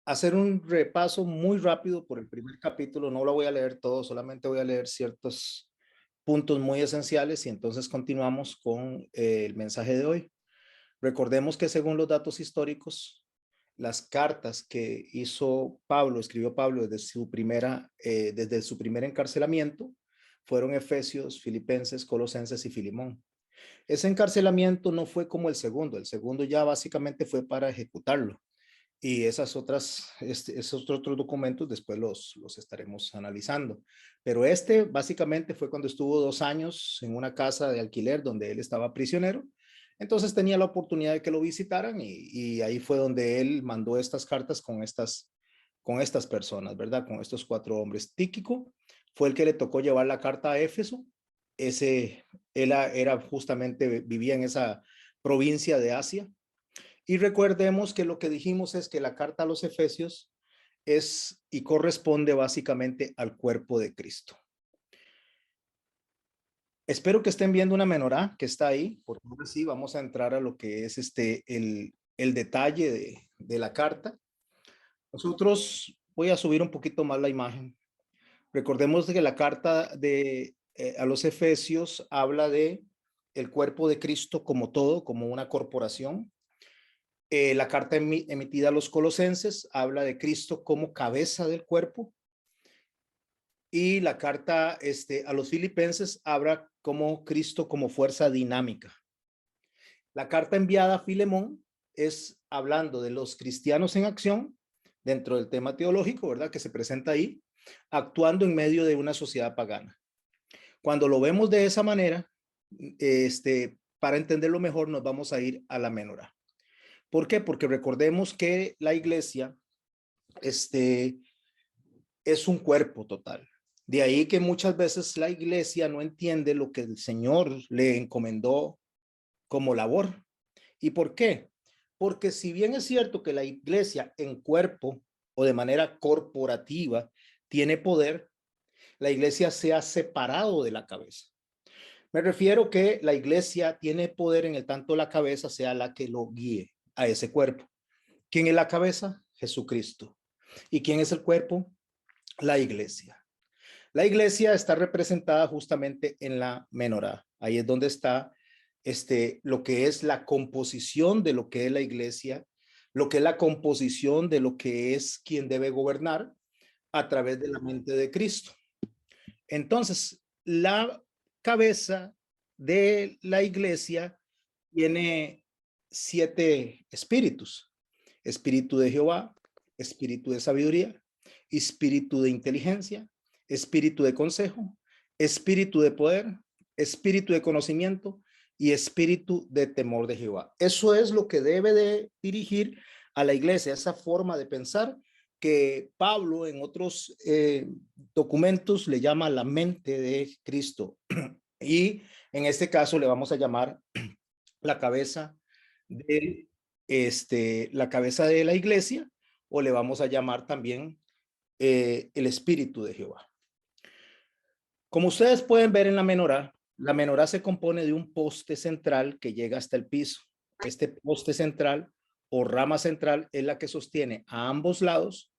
hacer un repaso muy rápido por el primer capítulo. No lo voy a leer todo, solamente voy a leer ciertos puntos muy esenciales y entonces continuamos con el mensaje de hoy. Recordemos que según los datos históricos, las cartas que escribió Pablo desde su primer encarcelamiento, fueron Efesios, Filipenses, Colosenses y Filemón. Ese encarcelamiento no fue como el segundo ya básicamente fue para ejecutarlo. Y esos otros documentos después los estaremos analizando. Pero este básicamente fue cuando estuvo 2 años en una casa de alquiler donde él estaba prisionero. Entonces tenía la oportunidad de que lo visitaran y ahí fue donde él mandó estas cartas con estas personas, ¿verdad? Con estos 4 hombres. Tíquico fue el que le tocó llevar la carta a Éfeso. Él era justamente, vivía en esa provincia de Asia. Y recordemos que lo que dijimos es que la carta a los Efesios es y corresponde básicamente al cuerpo de Cristo. Espero que estén viendo una menorá que está ahí, porque ahora sí vamos a entrar a lo que es el detalle de la carta. Nosotros, voy a subir un poquito más la imagen. Recordemos que la carta a los Efesios habla de el cuerpo de Cristo como todo, como una corporación. La carta emitida a los Colosenses habla de Cristo como cabeza del cuerpo. Y la carta a los Filipenses habla como Cristo como fuerza dinámica. La carta enviada a Filemón es hablando de los cristianos en acción dentro del tema teológico, ¿verdad? Que se presenta ahí, actuando en medio de una sociedad pagana. Cuando lo vemos de esa manera, para entenderlo mejor, nos vamos a ir a la menorá. ¿Por qué? Porque recordemos que la iglesia es un cuerpo total. De ahí que muchas veces la iglesia no entiende lo que el Señor le encomendó como labor. ¿Y por qué? Porque si bien es cierto que la iglesia en cuerpo o de manera corporativa tiene poder, la iglesia se ha separado de la cabeza. Me refiero que la iglesia tiene poder en el tanto la cabeza sea la que lo guíe a ese cuerpo. ¿Quién es la cabeza? Jesucristo. ¿Y quién es el cuerpo? La iglesia. La iglesia está representada justamente en la menorá. Ahí es donde está lo que es la composición de lo que es la iglesia, lo que es la composición de lo que es quien debe gobernar a través de la mente de Cristo. Entonces, la cabeza de la iglesia tiene 7 espíritus: espíritu de Jehová, espíritu de sabiduría, espíritu de inteligencia, espíritu de consejo, espíritu de poder, espíritu de conocimiento y espíritu de temor de Jehová. Eso es lo que debe de dirigir a la iglesia, esa forma de pensar que Pablo en otros documentos le llama la mente de Cristo. Y en este caso le vamos a llamar la cabeza de la cabeza de la iglesia, o le vamos a llamar también el espíritu de Jehová. Como ustedes pueden ver en la menorá se compone de un poste central que llega hasta el piso. Este poste central o rama central es la que sostiene a ambos lados.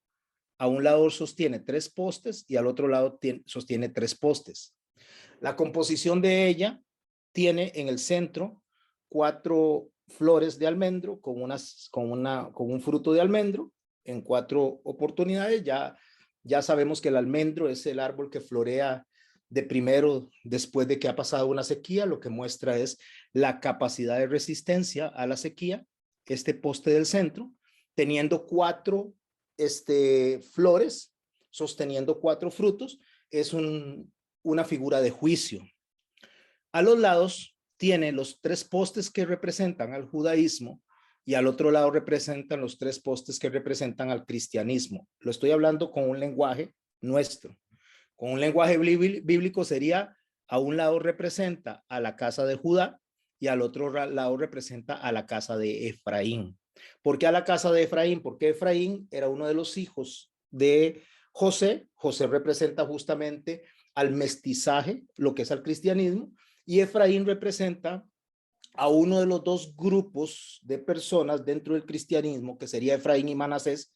A un lado sostiene 3 postes y al otro lado sostiene 3 postes. La composición de ella tiene en el centro 4 flores de almendro con un fruto de almendro en 4 oportunidades. Ya sabemos que el almendro es el árbol que florea de primero después de que ha pasado una sequía. Lo que muestra es la capacidad de resistencia a la sequía. Este poste del centro, teniendo 4 flores, sosteniendo 4 frutos, es una figura de juicio. A los lados tiene los 3 postes que representan al judaísmo y al otro lado representan los 3 postes que representan al cristianismo. Lo estoy hablando con un lenguaje nuestro. Con un lenguaje bíblico sería: a un lado representa a la casa de Judá y al otro lado representa a la casa de Efraín. ¿Por qué a la casa de Efraín? Porque Efraín era uno de los hijos de José. José representa justamente al mestizaje, lo que es al cristianismo, y Efraín representa a uno de los 2 grupos de personas dentro del cristianismo, que sería Efraín y Manasés,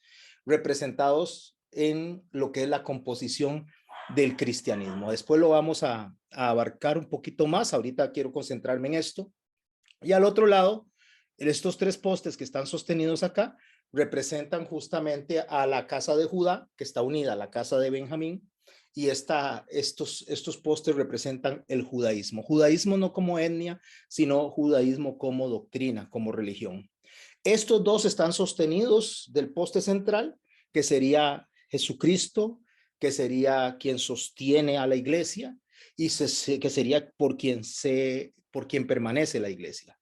representados en lo que es la composición del cristianismo. Después lo vamos a abarcar un poquito más. Ahorita quiero concentrarme en esto. Y al otro lado, estos tres postes que están sostenidos acá representan justamente a la casa de Judá, que está unida a la casa de Benjamín, y estos postes representan el judaísmo. Judaísmo no como etnia, sino judaísmo como doctrina, como religión. Estos dos están sostenidos del poste central, que sería Jesucristo, que sería quien sostiene a la iglesia, y que sería por quien permanece la iglesia.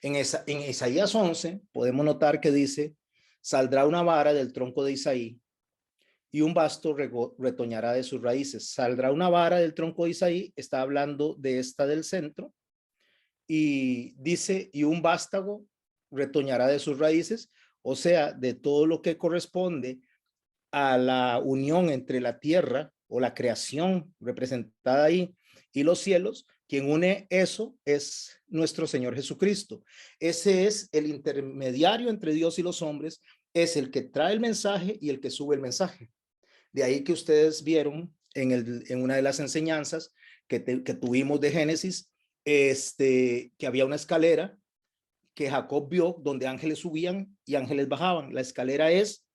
En Isaías 11 podemos notar que dice, saldrá una vara del tronco de Isaí y un basto retoñará de sus raíces. Saldrá una vara del tronco de Isaí, está hablando de esta del centro, y dice, y un vástago retoñará de sus raíces, o sea, de todo lo que corresponde a la unión entre la tierra o la creación representada ahí y los cielos. Quien une eso es nuestro Señor Jesucristo. Ese es el intermediario entre Dios y los hombres, es el que trae el mensaje y el que sube el mensaje. De ahí que ustedes vieron en una de las enseñanzas que tuvimos de Génesis, que había una escalera que Jacob vio donde ángeles subían y ángeles bajaban. La escalera es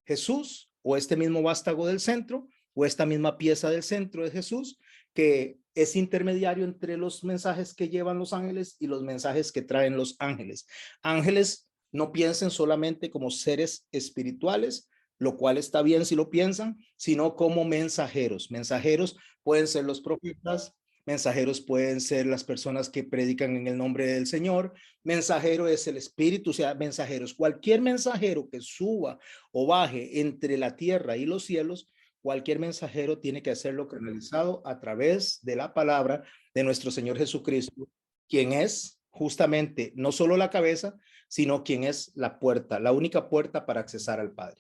Jesús, o este mismo vástago del centro, o esta misma pieza del centro de Jesús, que es intermediario entre los mensajes que llevan los ángeles y los mensajes que traen los ángeles. Ángeles, no piensen solamente como seres espirituales, lo cual está bien si lo piensan, sino como mensajeros. Mensajeros pueden ser los profetas, mensajeros pueden ser las personas que predican en el nombre del Señor, mensajero es el espíritu, o sea, mensajeros, cualquier mensajero que suba o baje entre la tierra y los cielos, cualquier mensajero tiene que hacerlo canalizado a través de la palabra de nuestro Señor Jesucristo, quien es justamente no solo la cabeza, sino quien es la puerta, la única puerta para accesar al Padre.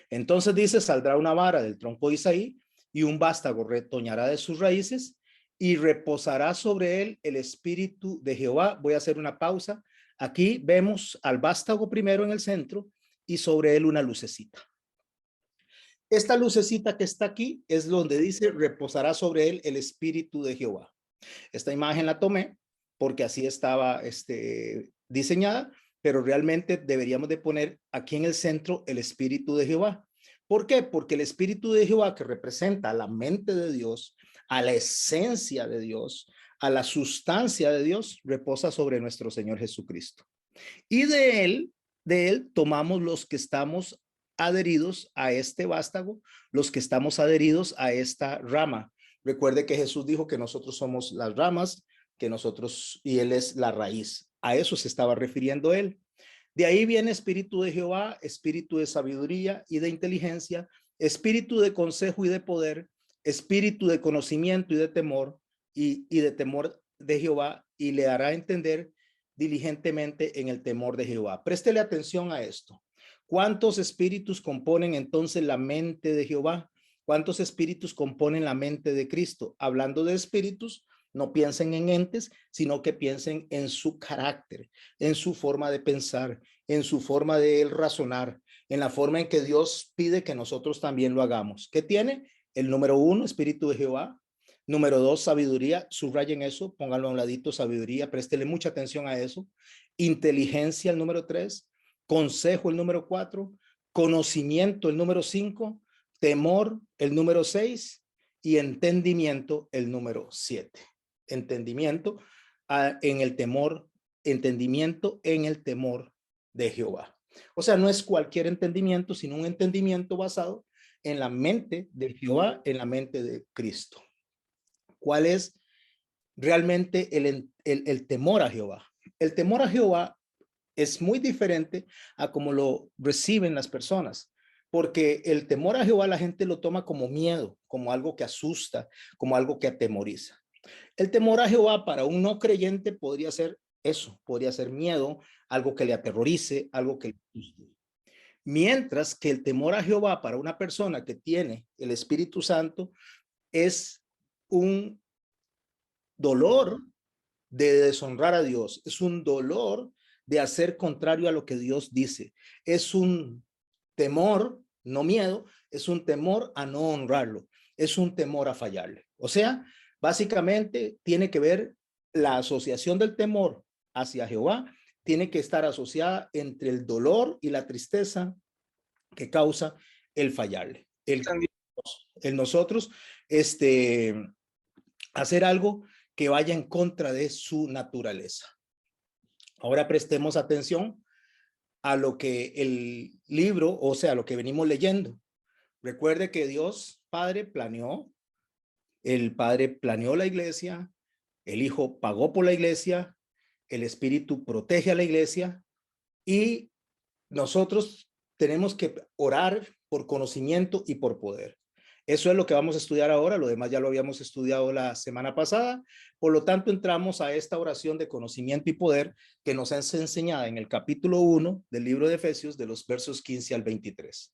Entonces dice, saldrá una vara del tronco de Isaí y un vástago retoñará de sus raíces y reposará sobre él el espíritu de Jehová. Voy a hacer una pausa. Aquí vemos al vástago primero en el centro y sobre él una lucecita. Esta lucecita que está aquí es donde dice reposará sobre él el espíritu de Jehová. Esta imagen la tomé porque así estaba diseñada, pero realmente deberíamos de poner aquí en el centro el espíritu de Jehová. ¿Por qué? Porque el espíritu de Jehová, que representa a la mente de Dios, a la esencia de Dios, a la sustancia de Dios, reposa sobre nuestro Señor Jesucristo. Y de él tomamos los que estamos adheridos a este vástago, los que estamos adheridos a esta rama. Recuerde que Jesús dijo que nosotros somos las ramas, que nosotros, y él es la raíz. A eso se estaba refiriendo él. De ahí viene espíritu de Jehová, espíritu de sabiduría y de inteligencia, espíritu de consejo y de poder, espíritu de conocimiento y de temor, y de temor de Jehová, y le hará entender diligentemente en el temor de Jehová. Préstele atención a esto. ¿Cuántos espíritus componen entonces la mente de Jehová? ¿Cuántos espíritus componen la mente de Cristo? Hablando de espíritus, no piensen en entes, sino que piensen en su carácter, en su forma de pensar, en su forma de razonar, en la forma en que Dios pide que nosotros también lo hagamos. ¿Qué tiene? El número 1, espíritu de Jehová. Número 2, sabiduría. Subrayen eso, pónganlo a un ladito, sabiduría, préstele mucha atención a eso. Inteligencia, el número 3. Consejo, el número 4. Conocimiento, el número 5. Temor, el número 6. Y entendimiento, el número 7. Entendimiento en el temor, entendimiento en el temor de Jehová. O sea, no es cualquier entendimiento, sino un entendimiento basado en la mente de Jehová, en la mente de Cristo. ¿Cuál es realmente el temor a Jehová? El temor a Jehová es muy diferente a como lo reciben las personas, porque el temor a Jehová la gente lo toma como miedo, como algo que asusta, como algo que atemoriza. El temor a Jehová para un no creyente podría ser eso, podría ser miedo, algo que le aterrorice, algo que le asuste. Mientras que el temor a Jehová para una persona que tiene el Espíritu Santo es un dolor de deshonrar a Dios, es un dolor de hacer contrario a lo que Dios dice, es un temor no miedo, es un temor a no honrarlo, es un temor a fallarle. O sea, básicamente tiene que ver la asociación del temor hacia Jehová, tiene que estar asociada entre el dolor y la tristeza que causa el fallarle, el nosotros hacer algo que vaya en contra de su naturaleza. Ahora prestemos atención a lo que el libro, o sea, lo que venimos leyendo. Recuerde que Dios Padre planeó, el Padre planeó la iglesia, el Hijo pagó por la iglesia, el Espíritu protege a la iglesia y nosotros tenemos que orar por conocimiento y por poder. Eso es lo que vamos a estudiar ahora, lo demás ya lo habíamos estudiado la semana pasada, por lo tanto entramos a esta oración de conocimiento y poder que nos es enseñada en el capítulo 1 del libro de Efesios de los versos 15 al 23.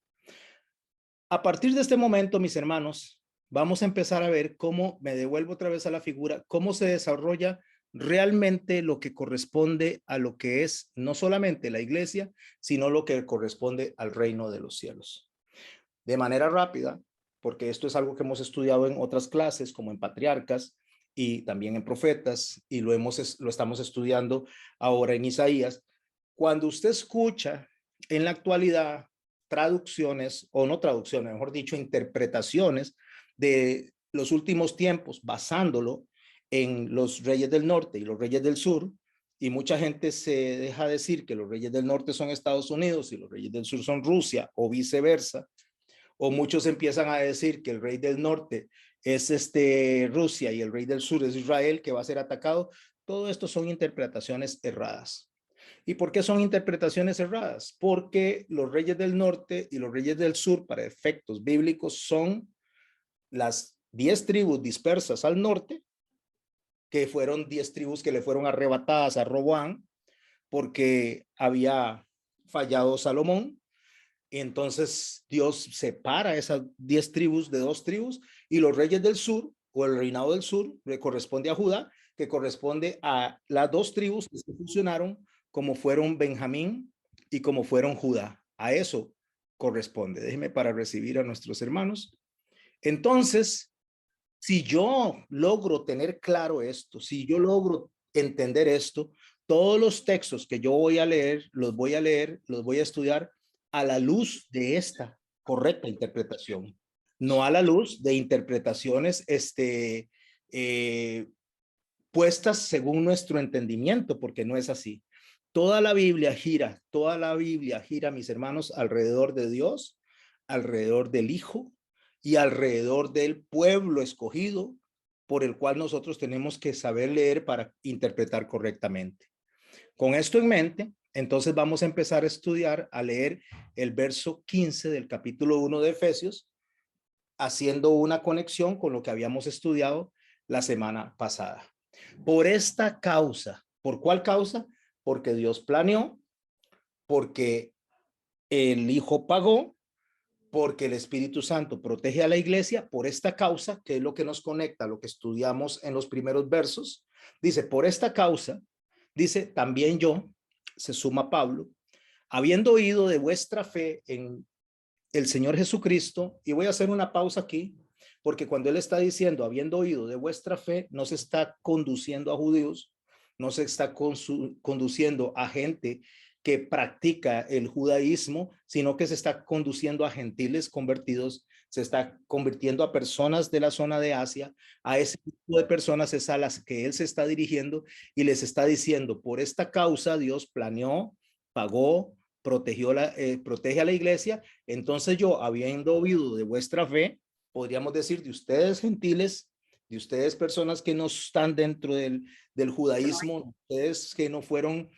A partir de este momento, mis hermanos, vamos a empezar a ver cómo, me devuelvo otra vez a la figura, cómo se desarrolla realmente lo que corresponde a lo que es no solamente la iglesia, sino lo que corresponde al reino de los cielos. De manera rápida, porque esto es algo que hemos estudiado en otras clases, como en patriarcas y también en profetas, y lo estamos estudiando ahora en Isaías. Cuando usted escucha en la actualidad traducciones, o no traducciones, mejor dicho, interpretaciones de los últimos tiempos, basándolo en los reyes del norte y los reyes del sur, y mucha gente se deja decir que los reyes del norte son Estados Unidos y los reyes del sur son Rusia, o viceversa, o muchos empiezan a decir que el rey del norte es Rusia y el rey del sur es Israel, que va a ser atacado. Todo esto son interpretaciones erradas. ¿Y por qué son interpretaciones erradas? Porque los reyes del norte y los reyes del sur, para efectos bíblicos, son las 10 tribus dispersas al norte, que fueron 10 tribus que le fueron arrebatadas a Roboam porque había fallado Salomón. Y entonces Dios separa esas 10 tribus de 2 tribus y los reyes del sur o el reinado del sur le corresponde a Judá, que corresponde a las 2 tribus que se fusionaron como fueron Benjamín y como fueron Judá. A eso corresponde. Déjeme para recibir a nuestros hermanos. Entonces, si yo logro tener claro esto, si yo logro entender esto, todos los textos que yo voy a leer, los voy a leer, los voy a estudiar a la luz de esta correcta interpretación, no a la luz de interpretaciones puestas según nuestro entendimiento, porque no es así. Toda la Biblia gira, mis hermanos, alrededor de Dios, alrededor del Hijo y alrededor del pueblo escogido por el cual nosotros tenemos que saber leer para interpretar correctamente. Con esto en mente, entonces vamos a empezar a estudiar, a leer el verso 15 del capítulo 1 de Efesios, haciendo una conexión con lo que habíamos estudiado la semana pasada. Por esta causa, ¿por cuál causa? Porque Dios planeó, porque el Hijo pagó, porque el Espíritu Santo protege a la iglesia. Por esta causa, que es lo que nos conecta a lo que estudiamos en los primeros versos, dice, por esta causa, dice, también yo, se suma Pablo, habiendo oído de vuestra fe en el Señor Jesucristo, y voy a hacer una pausa aquí, porque cuando él está diciendo, habiendo oído de vuestra fe, no se está conduciendo a judíos, no se está conduciendo a gente que practica el judaísmo, sino que se está conduciendo a gentiles convertidos, se está convirtiendo a personas de la zona de Asia, a ese tipo de personas es a las que él se está dirigiendo y les está diciendo, por esta causa Dios planeó, pagó, protege a la iglesia. Entonces yo, habiendo oído de vuestra fe, podríamos decir de ustedes gentiles, de ustedes personas que no están dentro del judaísmo, ustedes que no fueron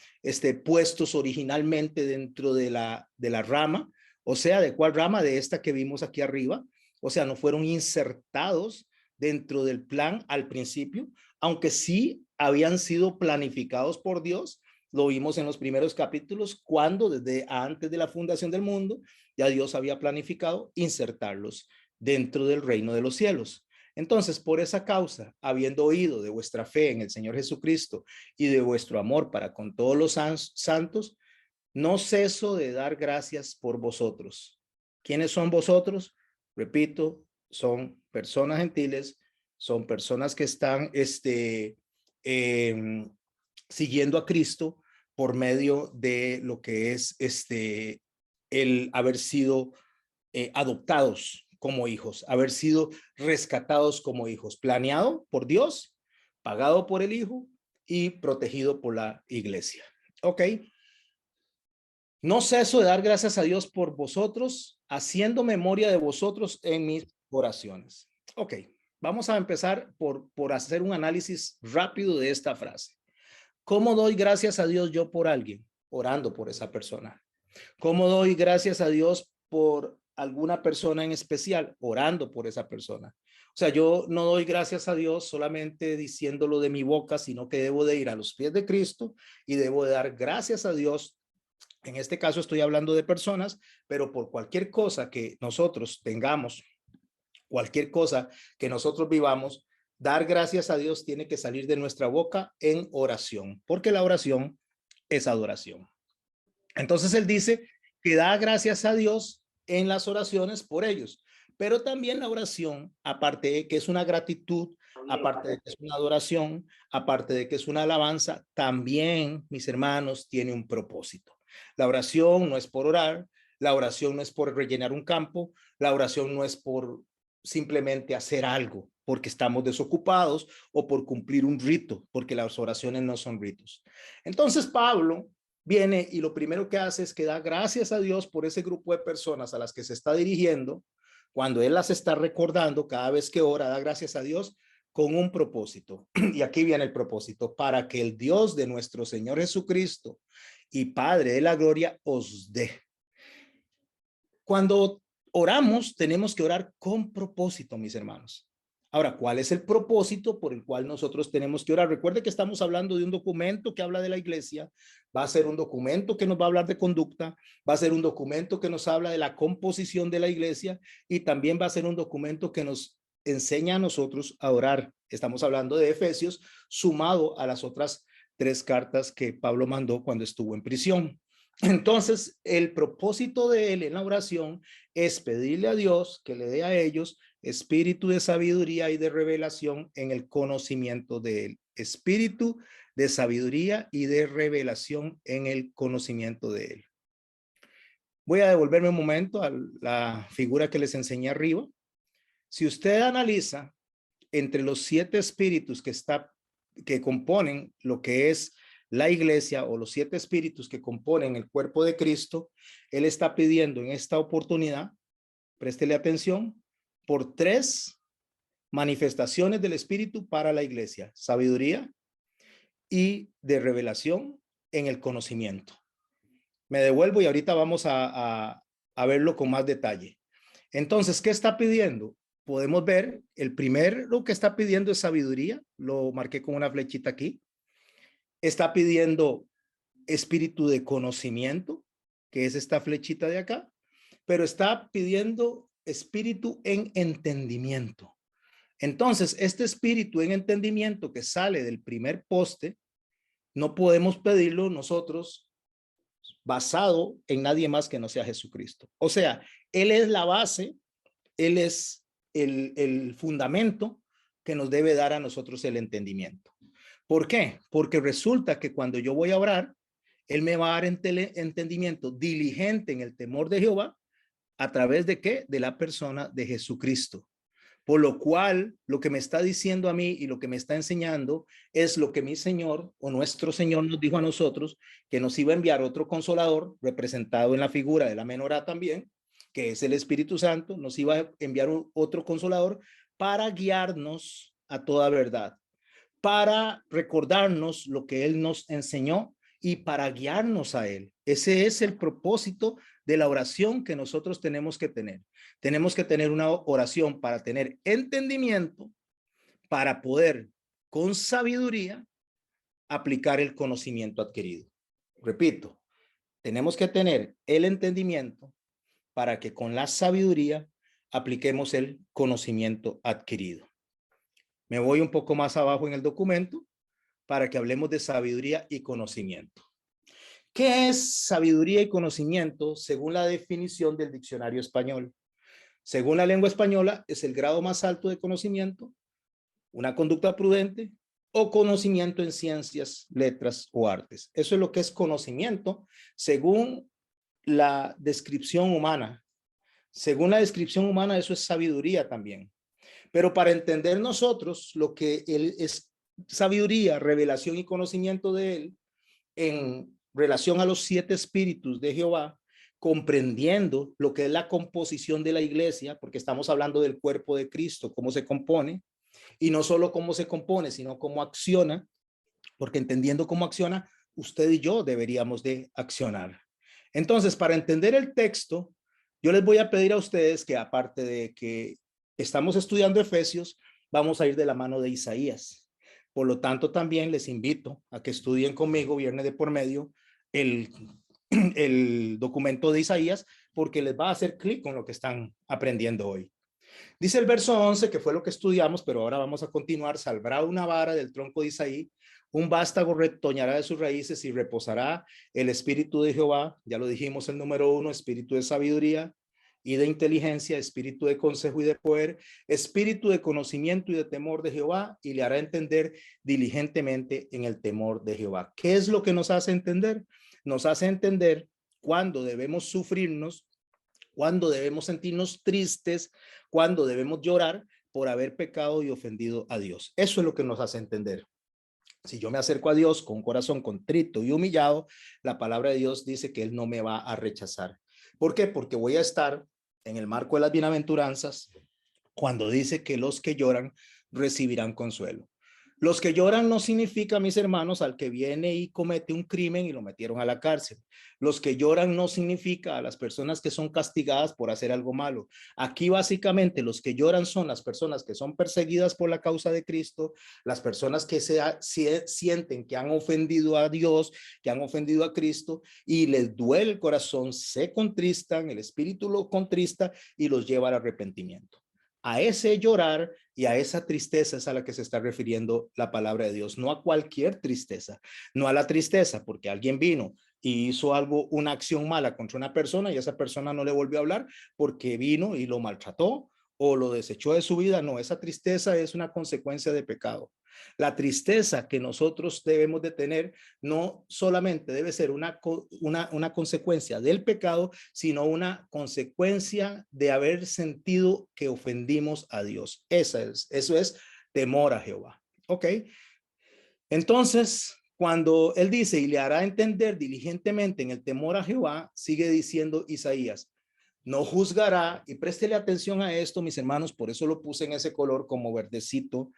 puestos originalmente dentro de la rama, o sea, ¿de cuál rama? De esta que vimos aquí arriba, o sea, no fueron insertados dentro del plan al principio, aunque sí habían sido planificados por Dios. Lo vimos en los primeros capítulos, cuando desde antes de la fundación del mundo, ya Dios había planificado insertarlos dentro del reino de los cielos. Entonces, por esa causa, habiendo oído de vuestra fe en el Señor Jesucristo y de vuestro amor para con todos los santos, no ceso de dar gracias por vosotros. ¿Quiénes son vosotros? Repito, son personas gentiles, son personas que están siguiendo a Cristo por medio de lo que es el haber sido adoptados como hijos, haber sido rescatados como hijos, planeado por Dios, pagado por el Hijo y protegido por la iglesia. Ok. No ceso de dar gracias a Dios por vosotros, haciendo memoria de vosotros en mis oraciones. Ok, vamos a empezar por hacer un análisis rápido de esta frase. ¿Cómo doy gracias a Dios yo por alguien? Orando por esa persona. ¿Cómo doy gracias a Dios por alguna persona en especial? Orando por esa persona. O sea, yo no doy gracias a Dios solamente diciéndolo de mi boca, sino que debo de ir a los pies de Cristo y debo de dar gracias a Dios. En este caso estoy hablando de personas, pero por cualquier cosa que nosotros tengamos, cualquier cosa que nosotros vivamos, dar gracias a Dios tiene que salir de nuestra boca en oración, porque la oración es adoración. Entonces él dice que da gracias a Dios en las oraciones por ellos, pero también la oración, aparte de que es una gratitud, aparte de que es una adoración, aparte de que es una alabanza, también, mis hermanos, tiene un propósito. La oración no es por orar, la oración no es por rellenar un campo, la oración no es por simplemente hacer algo porque estamos desocupados o por cumplir un rito, porque las oraciones no son ritos. Entonces Pablo viene y lo primero que hace es que da gracias a Dios por ese grupo de personas a las que se está dirigiendo. Cuando él las está recordando, cada vez que ora, da gracias a Dios con un propósito. Y aquí viene el propósito: para que el Dios de nuestro Señor Jesucristo y Padre de la gloria os dé. Cuando oramos, tenemos que orar con propósito, mis hermanos. Ahora, ¿cuál es el propósito por el cual nosotros tenemos que orar? Recuerde que estamos hablando de un documento que habla de la iglesia, va a ser un documento que nos va a hablar de conducta, va a ser un documento que nos habla de la composición de la iglesia y también va a ser un documento que nos enseña a nosotros a orar. Estamos hablando de Efesios, sumado a las otras 3 cartas que Pablo mandó cuando estuvo en prisión. Entonces, el propósito de él en la oración es pedirle a Dios que le dé a ellos espíritu de sabiduría y de revelación en el conocimiento de él. Espíritu de sabiduría y de revelación en el conocimiento de él. Voy a devolverme un momento a la figura que les enseñé arriba. Si usted analiza entre los 7 espíritus que componen lo que es la iglesia, o los 7 espíritus que componen el cuerpo de Cristo, él está pidiendo en esta oportunidad, préstele atención, por 3 manifestaciones del espíritu para la iglesia: sabiduría y de revelación en el conocimiento. Me devuelvo y ahorita vamos a verlo con más detalle. Entonces, ¿qué está pidiendo? Podemos ver, el primero que está pidiendo es sabiduría, lo marqué con una flechita aquí. Está pidiendo espíritu de conocimiento, que es esta flechita de acá, pero está pidiendo espíritu en entendimiento. Entonces, este espíritu en entendimiento que sale del primer poste, no podemos pedirlo nosotros basado en nadie más que no sea Jesucristo. O sea, Él es la base, Él es el fundamento que nos debe dar a nosotros el entendimiento. ¿Por qué? Porque resulta que cuando yo voy a orar, Él me va a dar entendimiento diligente en el temor de Jehová. ¿A través de qué? De la persona de Jesucristo. Por lo cual, lo que me está diciendo a mí y lo que me está enseñando es lo que mi Señor o nuestro Señor nos dijo a nosotros, que nos iba a enviar otro consolador, representado en la figura de la menorá también, que es el Espíritu Santo. Nos iba a enviar otro consolador para guiarnos a toda verdad, para recordarnos lo que Él nos enseñó y para guiarnos a Él. Ese es el propósito de la oración que nosotros tenemos que tener. Tenemos que tener una oración para tener entendimiento, para poder con sabiduría aplicar el conocimiento adquirido. Repito, tenemos que tener el entendimiento para que con la sabiduría apliquemos el conocimiento adquirido. Me voy un poco más abajo en el documento para que hablemos de sabiduría y conocimiento. ¿Qué es sabiduría y conocimiento según la definición del diccionario español? Según la lengua española, es el grado más alto de conocimiento, una conducta prudente o conocimiento en ciencias, letras o artes. Eso es lo que es conocimiento según la descripción humana. Según la descripción humana, eso es sabiduría también. Pero para entender nosotros lo que él es sabiduría, revelación y conocimiento de él en relación a los 7 espíritus de Jehová, comprendiendo lo que es la composición de la iglesia, porque estamos hablando del cuerpo de Cristo, cómo se compone, y no solo cómo se compone, sino cómo acciona, porque entendiendo cómo acciona, usted y yo deberíamos de accionar. Entonces, para entender el texto, yo les voy a pedir a ustedes que aparte de que estamos estudiando Efesios, vamos a ir de la mano de Isaías. Por lo tanto, también les invito a que estudien conmigo viernes de por medio el documento de Isaías, porque les va a hacer clic con lo que están aprendiendo hoy. Dice el verso 11, que fue lo que estudiamos, pero ahora vamos a continuar. Saldrá una vara del tronco de Isaí, un vástago retoñará de sus raíces y reposará el espíritu de Jehová. Ya lo dijimos, el número 1, espíritu de sabiduría y de inteligencia, espíritu de consejo y de poder, espíritu de conocimiento y de temor de Jehová, y le hará entender diligentemente en el temor de Jehová. ¿Qué es lo que nos hace entender? Nos hace entender cuándo debemos sufrirnos, cuándo debemos sentirnos tristes, cuándo debemos llorar por haber pecado y ofendido a Dios. Eso es lo que nos hace entender. Si yo me acerco a Dios con un corazón contrito y humillado, la palabra de Dios dice que Él no me va a rechazar. ¿Por qué? Porque voy a estar en el marco de las bienaventuranzas cuando dice que los que lloran recibirán consuelo. Los que lloran no significa, mis hermanos, al que viene y comete un crimen y lo metieron a la cárcel. Los que lloran no significa a las personas que son castigadas por hacer algo malo. Aquí básicamente los que lloran son las personas que son perseguidas por la causa de Cristo, las personas que sienten que han ofendido a Dios, que han ofendido a Cristo y les duele el corazón, se contristan, el espíritu lo contrista y los lleva al arrepentimiento. A ese llorar y a esa tristeza es a la que se está refiriendo la palabra de Dios, no a cualquier tristeza, no a la tristeza porque alguien vino y hizo algo, una acción mala contra una persona y esa persona no le volvió a hablar porque vino y lo maltrató o lo desechó de su vida. No, esa tristeza es una consecuencia de pecado. La tristeza que nosotros debemos de tener no solamente debe ser una consecuencia del pecado, sino una consecuencia de haber sentido que ofendimos a Dios. Eso es temor a Jehová. ¿Ok? Entonces, cuando él dice y le hará entender diligentemente en el temor a Jehová, sigue diciendo Isaías, no juzgará, y préstele atención a esto, mis hermanos, por eso lo puse en ese color como verdecito,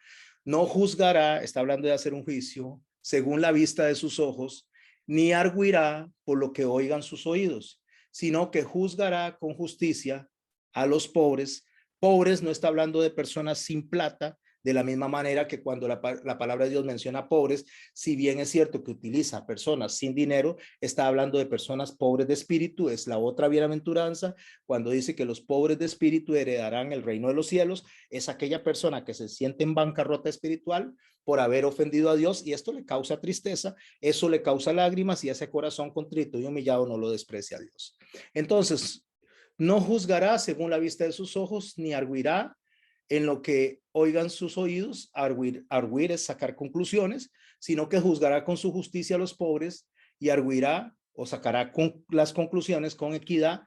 no juzgará, está hablando de hacer un juicio, según la vista de sus ojos, ni arguirá por lo que oigan sus oídos, sino que juzgará con justicia a los pobres. Pobres no está hablando de personas sin plata, de la misma manera que cuando la palabra de Dios menciona pobres, si bien es cierto que utiliza personas sin dinero, está hablando de personas pobres de espíritu, es la otra bienaventuranza, cuando dice que los pobres de espíritu heredarán el reino de los cielos, es aquella persona que se siente en bancarrota espiritual por haber ofendido a Dios y esto le causa tristeza, eso le causa lágrimas y ese corazón contrito y humillado no lo desprecia a Dios. Entonces, no juzgará según la vista de sus ojos, ni arguirá en lo que oigan sus oídos. Arguir es sacar conclusiones, sino que juzgará con su justicia a los pobres y arguirá o sacará las conclusiones con equidad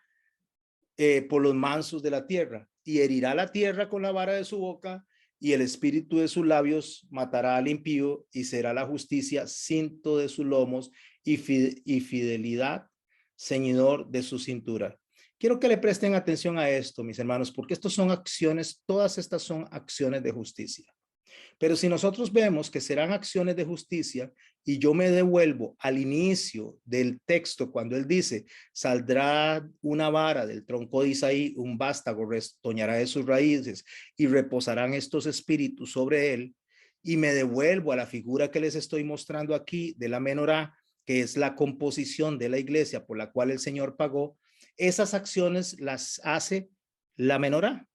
por los mansos de la tierra y herirá la tierra con la vara de su boca y el espíritu de sus labios matará al impío y será la justicia cinto de sus lomos y fidelidad ceñidor de su cintura. Quiero que le presten atención a esto, mis hermanos, porque estas son acciones, todas estas son acciones de justicia. Pero si nosotros vemos que serán acciones de justicia y yo me devuelvo al inicio del texto cuando él dice, saldrá una vara del tronco de Isaí, un vástago retoñará de sus raíces y reposarán estos espíritus sobre él, y me devuelvo a la figura que les estoy mostrando aquí de la menorá, que es la composición de la iglesia por la cual el Señor pagó, esas acciones las hace la menorá.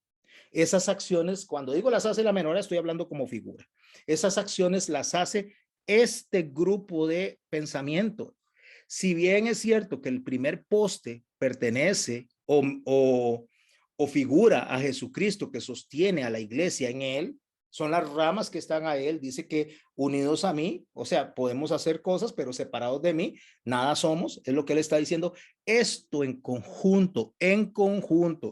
Esas acciones, cuando digo las hace la menorá, estoy hablando como figura. Esas acciones las hace este grupo de pensamiento. Si bien es cierto que el primer poste pertenece o figura a Jesucristo que sostiene a la iglesia en él, son las ramas que están a él. Dice que unidos a mí, o sea, podemos hacer cosas, pero separados de mí, nada somos. Es lo que él está diciendo. Esto en conjunto,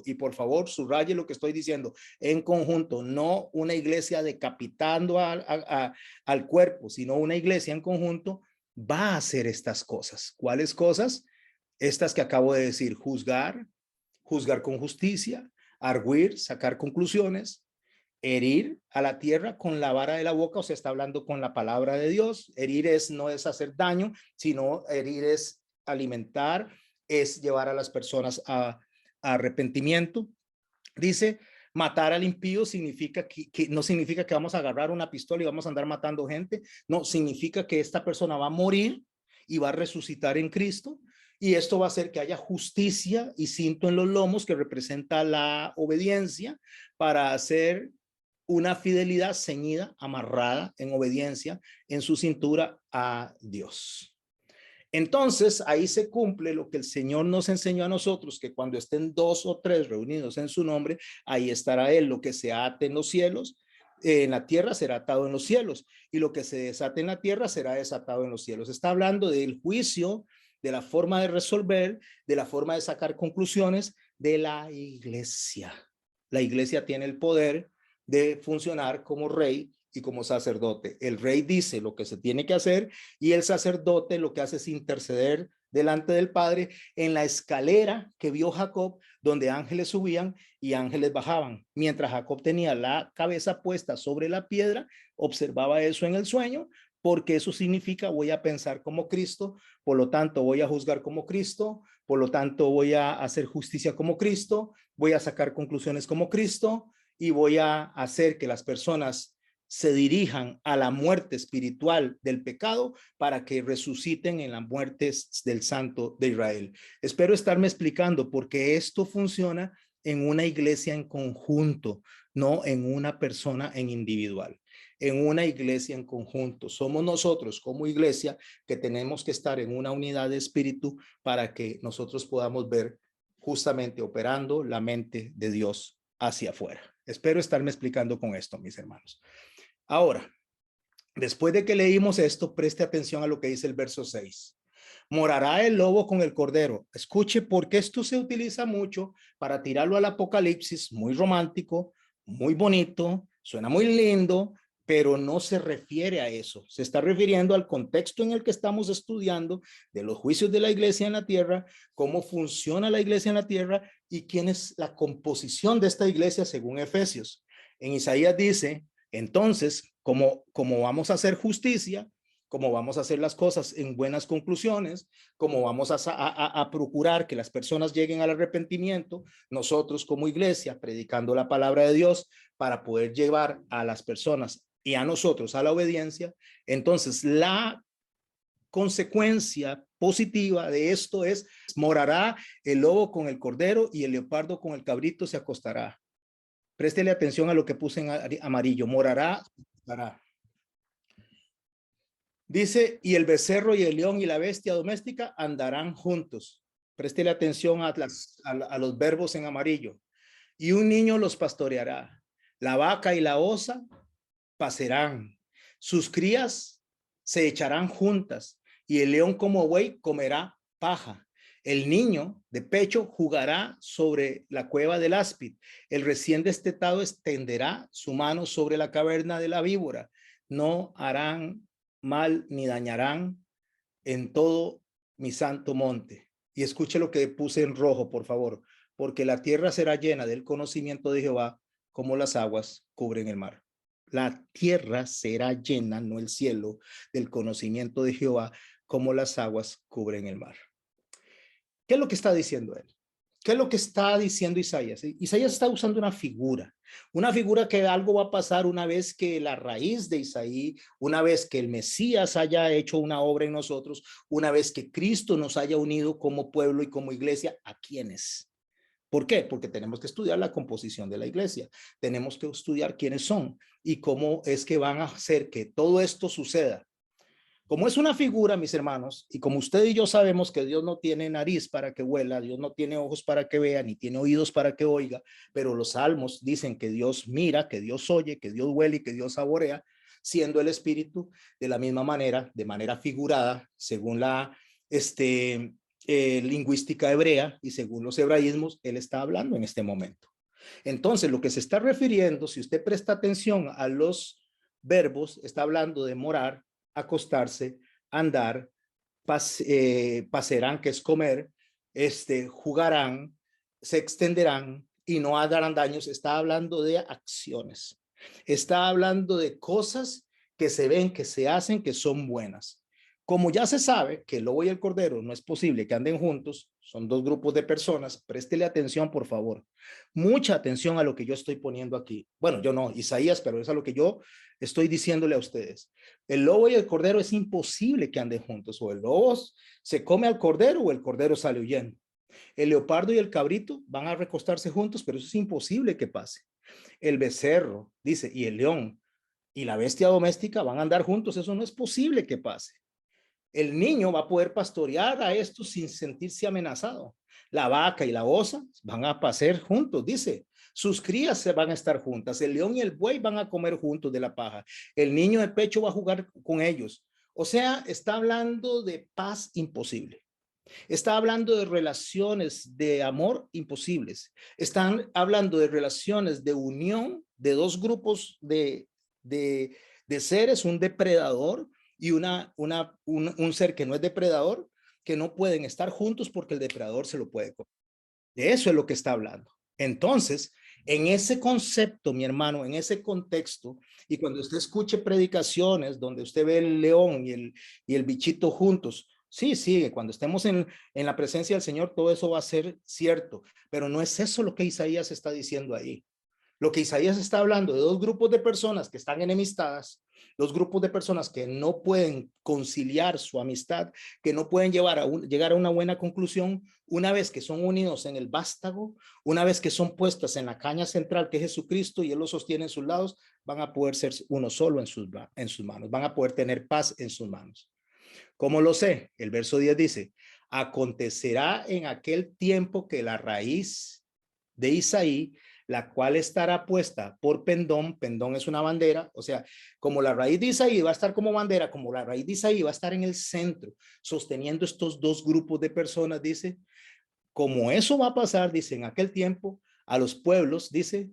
y por favor, subraye lo que estoy diciendo, en conjunto, no una iglesia decapitando al cuerpo, sino una iglesia en conjunto va a hacer estas cosas. ¿Cuáles cosas? Estas que acabo de decir: juzgar con justicia, arguir, sacar conclusiones, herir a la tierra con la vara de la boca, o sea, está hablando con la palabra de Dios. Herir no es hacer daño, sino herir es alimentar, es llevar a las personas a arrepentimiento. Dice, matar al impío significa que no significa que vamos a agarrar una pistola y vamos a andar matando gente. No, significa que esta persona va a morir y va a resucitar en Cristo. Y esto va a hacer que haya justicia y cinto en los lomos, que representa la obediencia, para hacer una fidelidad ceñida, amarrada en obediencia en su cintura a Dios. Entonces, ahí se cumple lo que el Señor nos enseñó a nosotros, que cuando estén 2 o 3 reunidos en su nombre, ahí estará Él. Lo que se ate en los cielos, en la tierra, será atado en los cielos, y lo que se desate en la tierra será desatado en los cielos. Está hablando del juicio, de la forma de resolver, de la forma de sacar conclusiones de la iglesia. La iglesia tiene el poder de funcionar como rey y como sacerdote. El rey dice lo que se tiene que hacer y el sacerdote lo que hace es interceder delante del Padre en la escalera que vio Jacob, donde ángeles subían y ángeles bajaban. Mientras Jacob tenía la cabeza puesta sobre la piedra, observaba eso en el sueño, porque eso significa: voy a pensar como Cristo, por lo tanto voy a juzgar como Cristo, por lo tanto voy a hacer justicia como Cristo, voy a sacar conclusiones como Cristo, y voy a hacer que las personas se dirijan a la muerte espiritual del pecado para que resuciten en la muerte del Santo de Israel. Espero estarme explicando, porque esto funciona en una iglesia en conjunto, no en una persona en individual. En una iglesia en conjunto. Somos nosotros como iglesia que tenemos que estar en una unidad de espíritu para que nosotros podamos ver justamente operando la mente de Dios hacia afuera. Espero estarme explicando con esto, mis hermanos. Ahora, después de que leímos esto, preste atención a lo que dice el verso 6. Morará el lobo con el cordero. Escuche, porque esto se utiliza mucho para tirarlo al Apocalipsis, muy romántico, muy bonito, suena muy lindo, pero no se refiere a eso. Se está refiriendo al contexto en el que estamos estudiando de los juicios de la iglesia en la tierra, cómo funciona la iglesia en la tierra y quién es la composición de esta iglesia según Efesios. En Isaías dice: entonces, como vamos a hacer justicia, como vamos a hacer las cosas en buenas conclusiones, como vamos a procurar que las personas lleguen al arrepentimiento, nosotros como iglesia, predicando la palabra de Dios para poder llevar a las personas y a nosotros a la obediencia, entonces la consecuencia positiva de esto es: morará el lobo con el cordero y el leopardo con el cabrito se acostará. Préstele atención a lo que puse en amarillo: morará, acostará. Dice: y el becerro y el león y la bestia doméstica andarán juntos. Préstele atención a los verbos en amarillo. Y un niño los pastoreará. La vaca y la osa pasarán. Sus crías se echarán juntas, y el león como buey comerá paja. El niño de pecho jugará sobre la cueva del áspid. El recién destetado extenderá su mano sobre la caverna de la víbora. No harán mal ni dañarán en todo mi santo monte. Y escuche lo que puse en rojo, por favor. Porque la tierra será llena del conocimiento de Jehová, como las aguas cubren el mar. La tierra será llena, no el cielo, del conocimiento de Jehová, como las aguas cubren el mar. ¿Qué es lo que está diciendo él? ¿Qué es lo que está diciendo Isaías? Isaías está usando una figura que algo va a pasar una vez que la raíz de Isaí, una vez que el Mesías haya hecho una obra en nosotros, una vez que Cristo nos haya unido como pueblo y como iglesia. ¿A quiénes? ¿Por qué? Porque tenemos que estudiar la composición de la iglesia, tenemos que estudiar quiénes son y cómo es que van a hacer que todo esto suceda. Como es una figura, mis hermanos, y como usted y yo sabemos que Dios no tiene nariz para que huela, Dios no tiene ojos para que vea, ni tiene oídos para que oiga, pero los salmos dicen que Dios mira, que Dios oye, que Dios huele y que Dios saborea, siendo el espíritu de la misma manera, de manera figurada, según la lingüística hebrea y según los hebraísmos, él está hablando en este momento. Entonces, lo que se está refiriendo, si usted presta atención a los verbos, está hablando de morar, acostarse, andar, pasearán, que es comer, jugarán, se extenderán y no harán daños. Está hablando de acciones. Está hablando de cosas que se ven, que se hacen, que son buenas. Como ya se sabe que el lobo y el cordero no es posible que anden juntos, son dos grupos de personas, préstele atención, por favor. Mucha atención a lo que yo estoy poniendo aquí. Bueno, yo no, Isaías, pero es a lo que yo estoy diciéndole a ustedes. El lobo y el cordero es imposible que anden juntos. O el lobo se come al cordero o el cordero sale huyendo. El leopardo y el cabrito van a recostarse juntos, pero eso es imposible que pase. El becerro, dice, y el león y la bestia doméstica van a andar juntos. Eso no es posible que pase. El niño va a poder pastorear a estos sin sentirse amenazado. La vaca y la osa van a pasear juntos, dice. Sus crías se van a estar juntas. El león y el buey van a comer juntos de la paja. El niño de pecho va a jugar con ellos. O sea, está hablando de paz imposible. Está hablando de relaciones de amor imposibles. Están hablando de relaciones de unión de dos grupos de seres, un depredador y un ser que no es depredador, que no pueden estar juntos porque el depredador se lo puede comer. De eso es lo que está hablando. Entonces, en ese concepto, mi hermano, en ese contexto, y cuando usted escuche predicaciones donde usted ve el león y el bichito juntos, sí, sí, cuando estemos en la presencia del Señor, todo eso va a ser cierto, pero no es eso lo que Isaías está diciendo ahí. Lo que Isaías está hablando de dos grupos de personas que están enemistadas, dos grupos de personas que no pueden conciliar su amistad, que no pueden llegar a una buena conclusión una vez que son unidos en el vástago, una vez que son puestas en la caña central que es Jesucristo y Él los sostiene en sus lados, van a poder ser uno solo en sus manos, van a poder tener paz en sus manos. ¿Cómo lo sé? El verso 10 dice, acontecerá en aquel tiempo que la raíz de Isaí, la cual estará puesta por pendón, pendón es una bandera, o sea, como la raíz de Isaí va a estar como bandera, como la raíz de Isaí va a estar en el centro, sosteniendo estos dos grupos de personas, dice, como eso va a pasar, dice, en aquel tiempo, a los pueblos, dice,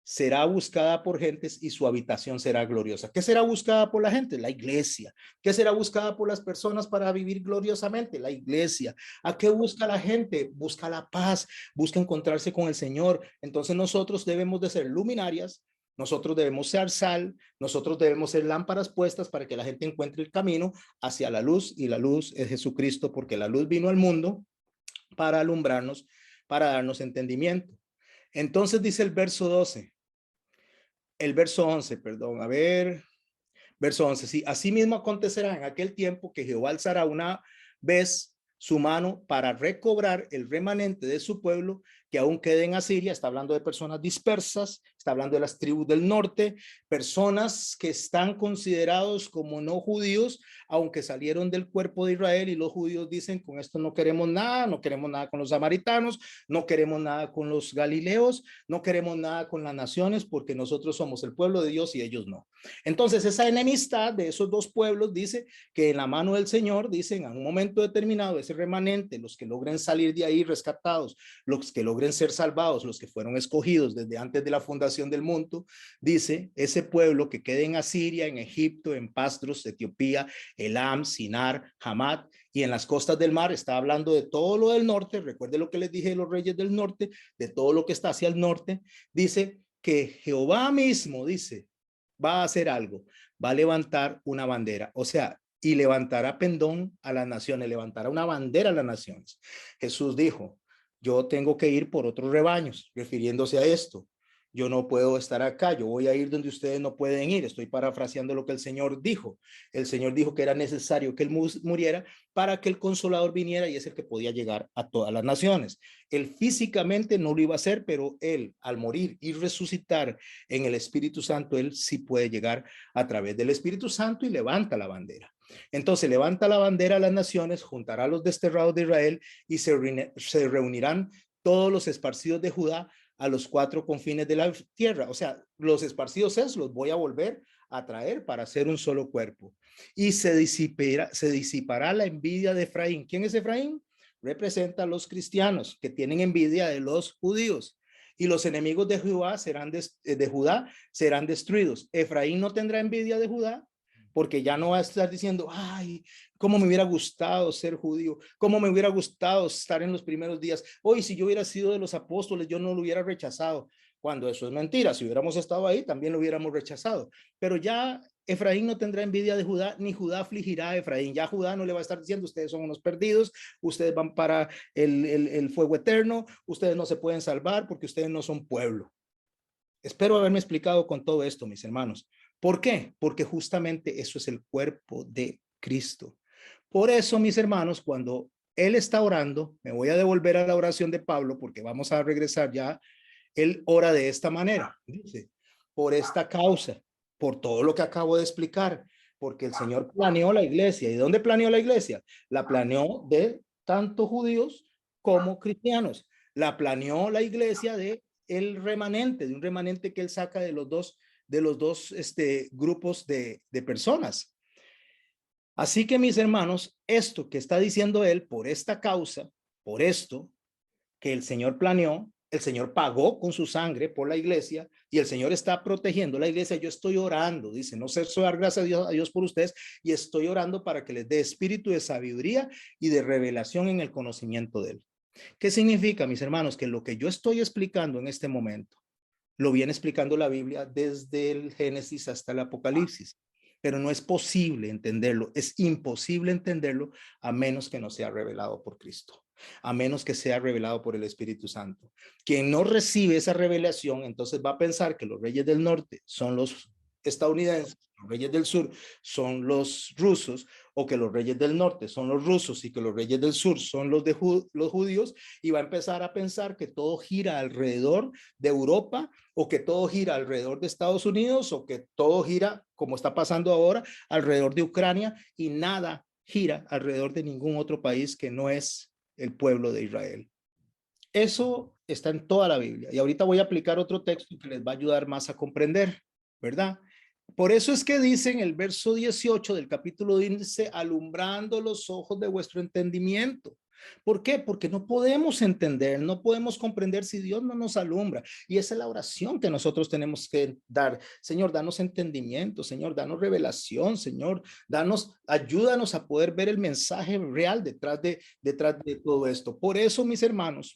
será buscada por gentes y su habitación será gloriosa. ¿Qué será buscada por la gente? La iglesia. ¿Qué será buscada por las personas para vivir gloriosamente? La iglesia. ¿A qué busca la gente? Busca la paz, busca encontrarse con el Señor. Entonces nosotros debemos de ser luminarias, nosotros debemos ser sal, nosotros debemos ser lámparas puestas para que la gente encuentre el camino hacia la luz, y la luz es Jesucristo, porque la luz vino al mundo para alumbrarnos, para darnos entendimiento. Entonces dice el verso 11, perdón, a ver, verso 11, sí, así mismo acontecerá en aquel tiempo que Jehová alzará una vez su mano para recobrar el remanente de su pueblo que aún quede en Asiria. Está hablando de personas dispersas, está hablando de las tribus del norte, personas que están considerados como no judíos, aunque salieron del cuerpo de Israel, y los judíos dicen, con esto no queremos nada, no queremos nada con los samaritanos, no queremos nada con los galileos, no queremos nada con las naciones, porque nosotros somos el pueblo de Dios y ellos no. Entonces esa enemistad de esos dos pueblos dice que en la mano del Señor, dicen, en un momento determinado, ese remanente, los que logren salir de ahí rescatados, los que logren ser salvados, los que fueron escogidos desde antes de la fundación del mundo, dice, ese pueblo que quede en Asiria, en Egipto, en Pastros, Etiopía, Elam, Sinar, Hamat, y en las costas del mar. Está hablando de todo lo del norte. Recuerde lo que les dije de los reyes del norte, de todo lo que está hacia el norte. Dice que Jehová mismo, dice, va a hacer algo, va a levantar una bandera, o sea, y levantará pendón a las naciones, levantará una bandera a las naciones. Jesús dijo, yo tengo que ir por otros rebaños, refiriéndose a esto. Yo no puedo estar acá, yo voy a ir donde ustedes no pueden ir. Estoy parafraseando lo que el Señor dijo. El Señor dijo que era necesario que Él muriera para que el Consolador viniera, y es el que podía llegar a todas las naciones. Él físicamente no lo iba a hacer, pero Él, al morir y resucitar en el Espíritu Santo, Él sí puede llegar a través del Espíritu Santo y levanta la bandera. Entonces levanta la bandera a las naciones, juntará a los desterrados de Israel y se reunirán todos los esparcidos de Judá a los cuatro confines de la tierra. O sea, los esparcidos los voy a volver a traer para hacer un solo cuerpo. Y se disipará la envidia de Efraín. ¿Quién es Efraín? Representa a los cristianos que tienen envidia de los judíos. Y los enemigos de Judá serán destruidos. Efraín no tendrá envidia de Judá, porque ya no va a estar diciendo, ay, cómo me hubiera gustado ser judío, cómo me hubiera gustado estar en los primeros días. Hoy, si yo hubiera sido de los apóstoles, yo no lo hubiera rechazado. Cuando eso es mentira, si hubiéramos estado ahí, también lo hubiéramos rechazado. Pero ya Efraín no tendrá envidia de Judá, ni Judá afligirá a Efraín. Ya Judá no le va a estar diciendo, ustedes son unos perdidos, ustedes van para el fuego eterno, ustedes no se pueden salvar porque ustedes no son pueblo. Espero haberme explicado con todo esto, mis hermanos. ¿Por qué? Porque justamente eso es el cuerpo de Cristo. Por eso, mis hermanos, cuando él está orando, me voy a devolver a la oración de Pablo porque vamos a regresar ya. Él ora de esta manera, dice, por esta causa, por todo lo que acabo de explicar, porque el Señor planeó la iglesia. ¿Y dónde planeó la iglesia? La planeó de tanto judíos como cristianos. La planeó la iglesia de el remanente, de un remanente que él saca de los dos grupos de personas. Así que, mis hermanos, esto que está diciendo él, por esta causa, por esto que el Señor planeó, el Señor pagó con su sangre por la iglesia y el Señor está protegiendo la iglesia. Yo estoy orando, dice, no sé, dar gracias a Dios por ustedes, y estoy orando para que les dé espíritu de sabiduría y de revelación en el conocimiento de él. ¿Qué significa, mis hermanos? Que lo que yo estoy explicando en este momento lo viene explicando la Biblia desde el Génesis hasta el Apocalipsis, pero no es posible entenderlo, es imposible entenderlo a menos que no sea revelado por Cristo, a menos que sea revelado por el Espíritu Santo. Quien no recibe esa revelación, entonces va a pensar que los reyes del norte son los estadounidenses, los reyes del sur son los rusos, o que los reyes del norte son los rusos y que los reyes del sur son los los judíos, y va a empezar a pensar que todo gira alrededor de Europa, o que todo gira alrededor de Estados Unidos, o que todo gira, como está pasando ahora, alrededor de Ucrania, y nada gira alrededor de ningún otro país que no es el pueblo de Israel. Eso está en toda la Biblia. Y ahorita voy a aplicar otro texto que les va a ayudar más a comprender, ¿verdad? Por eso es que dice en el verso 18 del capítulo, dice, alumbrando los ojos de vuestro entendimiento. ¿Por qué? Porque no podemos entender, no podemos comprender si Dios no nos alumbra. Y esa es la oración que nosotros tenemos que dar. Señor, danos entendimiento, Señor, danos revelación, Señor, ayúdanos a poder ver el mensaje real detrás de todo esto. Por eso, mis hermanos,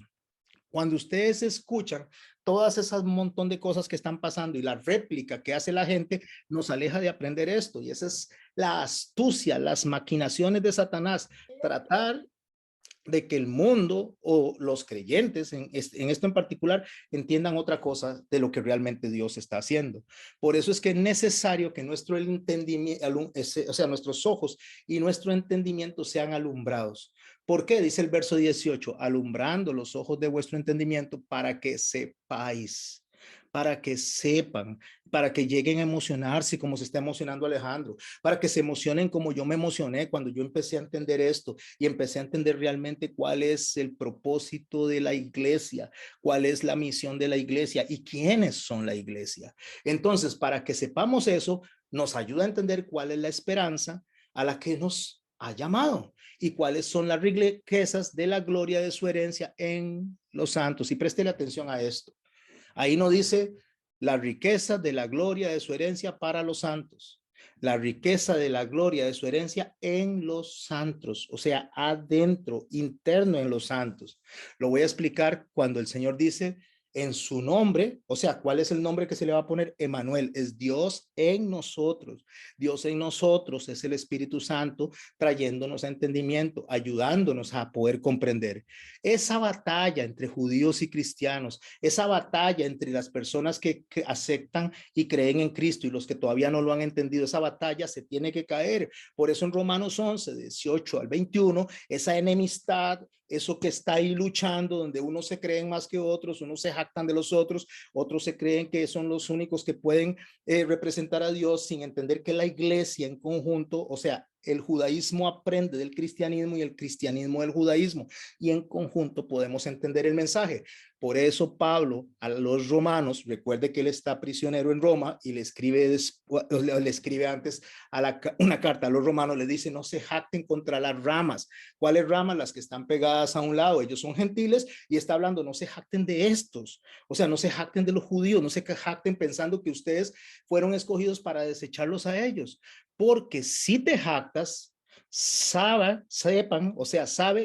cuando ustedes escuchan todas esas montón de cosas que están pasando y la réplica que hace la gente, nos aleja de aprender esto. Y esa es la astucia, las maquinaciones de Satanás, tratar de que el mundo o los creyentes en esto en particular entiendan otra cosa de lo que realmente Dios está haciendo. Por eso es que es necesario que nuestro entendimiento, o sea, nuestros ojos y nuestro entendimiento sean alumbrados. ¿Por qué? Dice el verso 18, alumbrando los ojos de vuestro entendimiento para que sepáis, para que sepan, para que lleguen a emocionarse como se está emocionando Alejandro, para que se emocionen como yo me emocioné cuando yo empecé a entender esto y empecé a entender realmente cuál es el propósito de la iglesia, cuál es la misión de la iglesia y quiénes son la iglesia. Entonces, para que sepamos eso, nos ayuda a entender cuál es la esperanza a la que nos ha llamado y cuáles son las riquezas de la gloria de su herencia en los santos. Y préstele atención a esto. Ahí no dice la riqueza de la gloria de su herencia para los santos, la riqueza de la gloria de su herencia en los santos, o sea, adentro, interno en los santos. Lo voy a explicar cuando el Señor dice en su nombre, o sea, ¿cuál es el nombre que se le va a poner? Emmanuel, es Dios en nosotros. Dios en nosotros es el Espíritu Santo trayéndonos a entendimiento, ayudándonos a poder comprender. Esa batalla entre judíos y cristianos, esa batalla entre las personas que aceptan y creen en Cristo y los que todavía no lo han entendido, esa batalla se tiene que caer. Por eso en Romanos 11, 18 al 21, esa enemistad, eso que está ahí luchando, donde unos se creen más que otros, unos se jactan de los otros, otros se creen que son los únicos que pueden representar a Dios sin entender que la iglesia en conjunto, o sea, el judaísmo aprende del cristianismo y el cristianismo del judaísmo, y en conjunto podemos entender el mensaje. Por eso Pablo a los romanos, recuerde que él está prisionero en Roma y le escribe antes una carta a los romanos, le dice: no se jacten contra las ramas. ¿Cuáles ramas? Las que están pegadas a un lado, ellos son gentiles, y está hablando: no se jacten de estos, o sea, no se jacten de los judíos, no se jacten pensando que ustedes fueron escogidos para desecharlos a ellos, porque si te jactas, sabe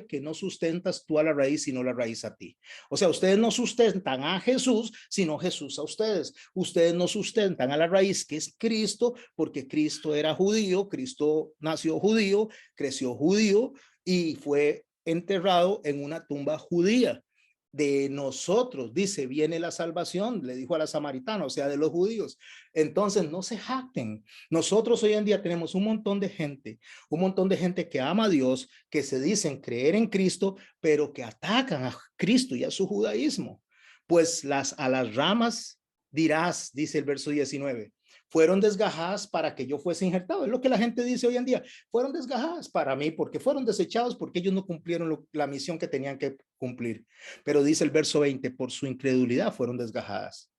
que no sustentas tú a la raíz, sino la raíz a ti. O sea, ustedes no sustentan a Jesús, sino Jesús a ustedes. Ustedes no sustentan a la raíz, que es Cristo, porque Cristo era judío, Cristo nació judío, creció judío y fue enterrado en una tumba judía. De nosotros, dice, viene la salvación, le dijo a la samaritana, o sea, de los judíos. Entonces, no se jacten. Nosotros hoy en día tenemos un montón de gente que ama a Dios, que se dicen creer en Cristo, pero que atacan a Cristo y a su judaísmo. Pues a las ramas dirás, dice el verso 19, fueron desgajadas para que yo fuese injertado. Es lo que la gente dice hoy en día. Fueron desgajadas para mí porque fueron desechados, porque ellos no cumplieron la misión que tenían que cumplir. Pero dice el verso 20, por su incredulidad fueron desgajadas.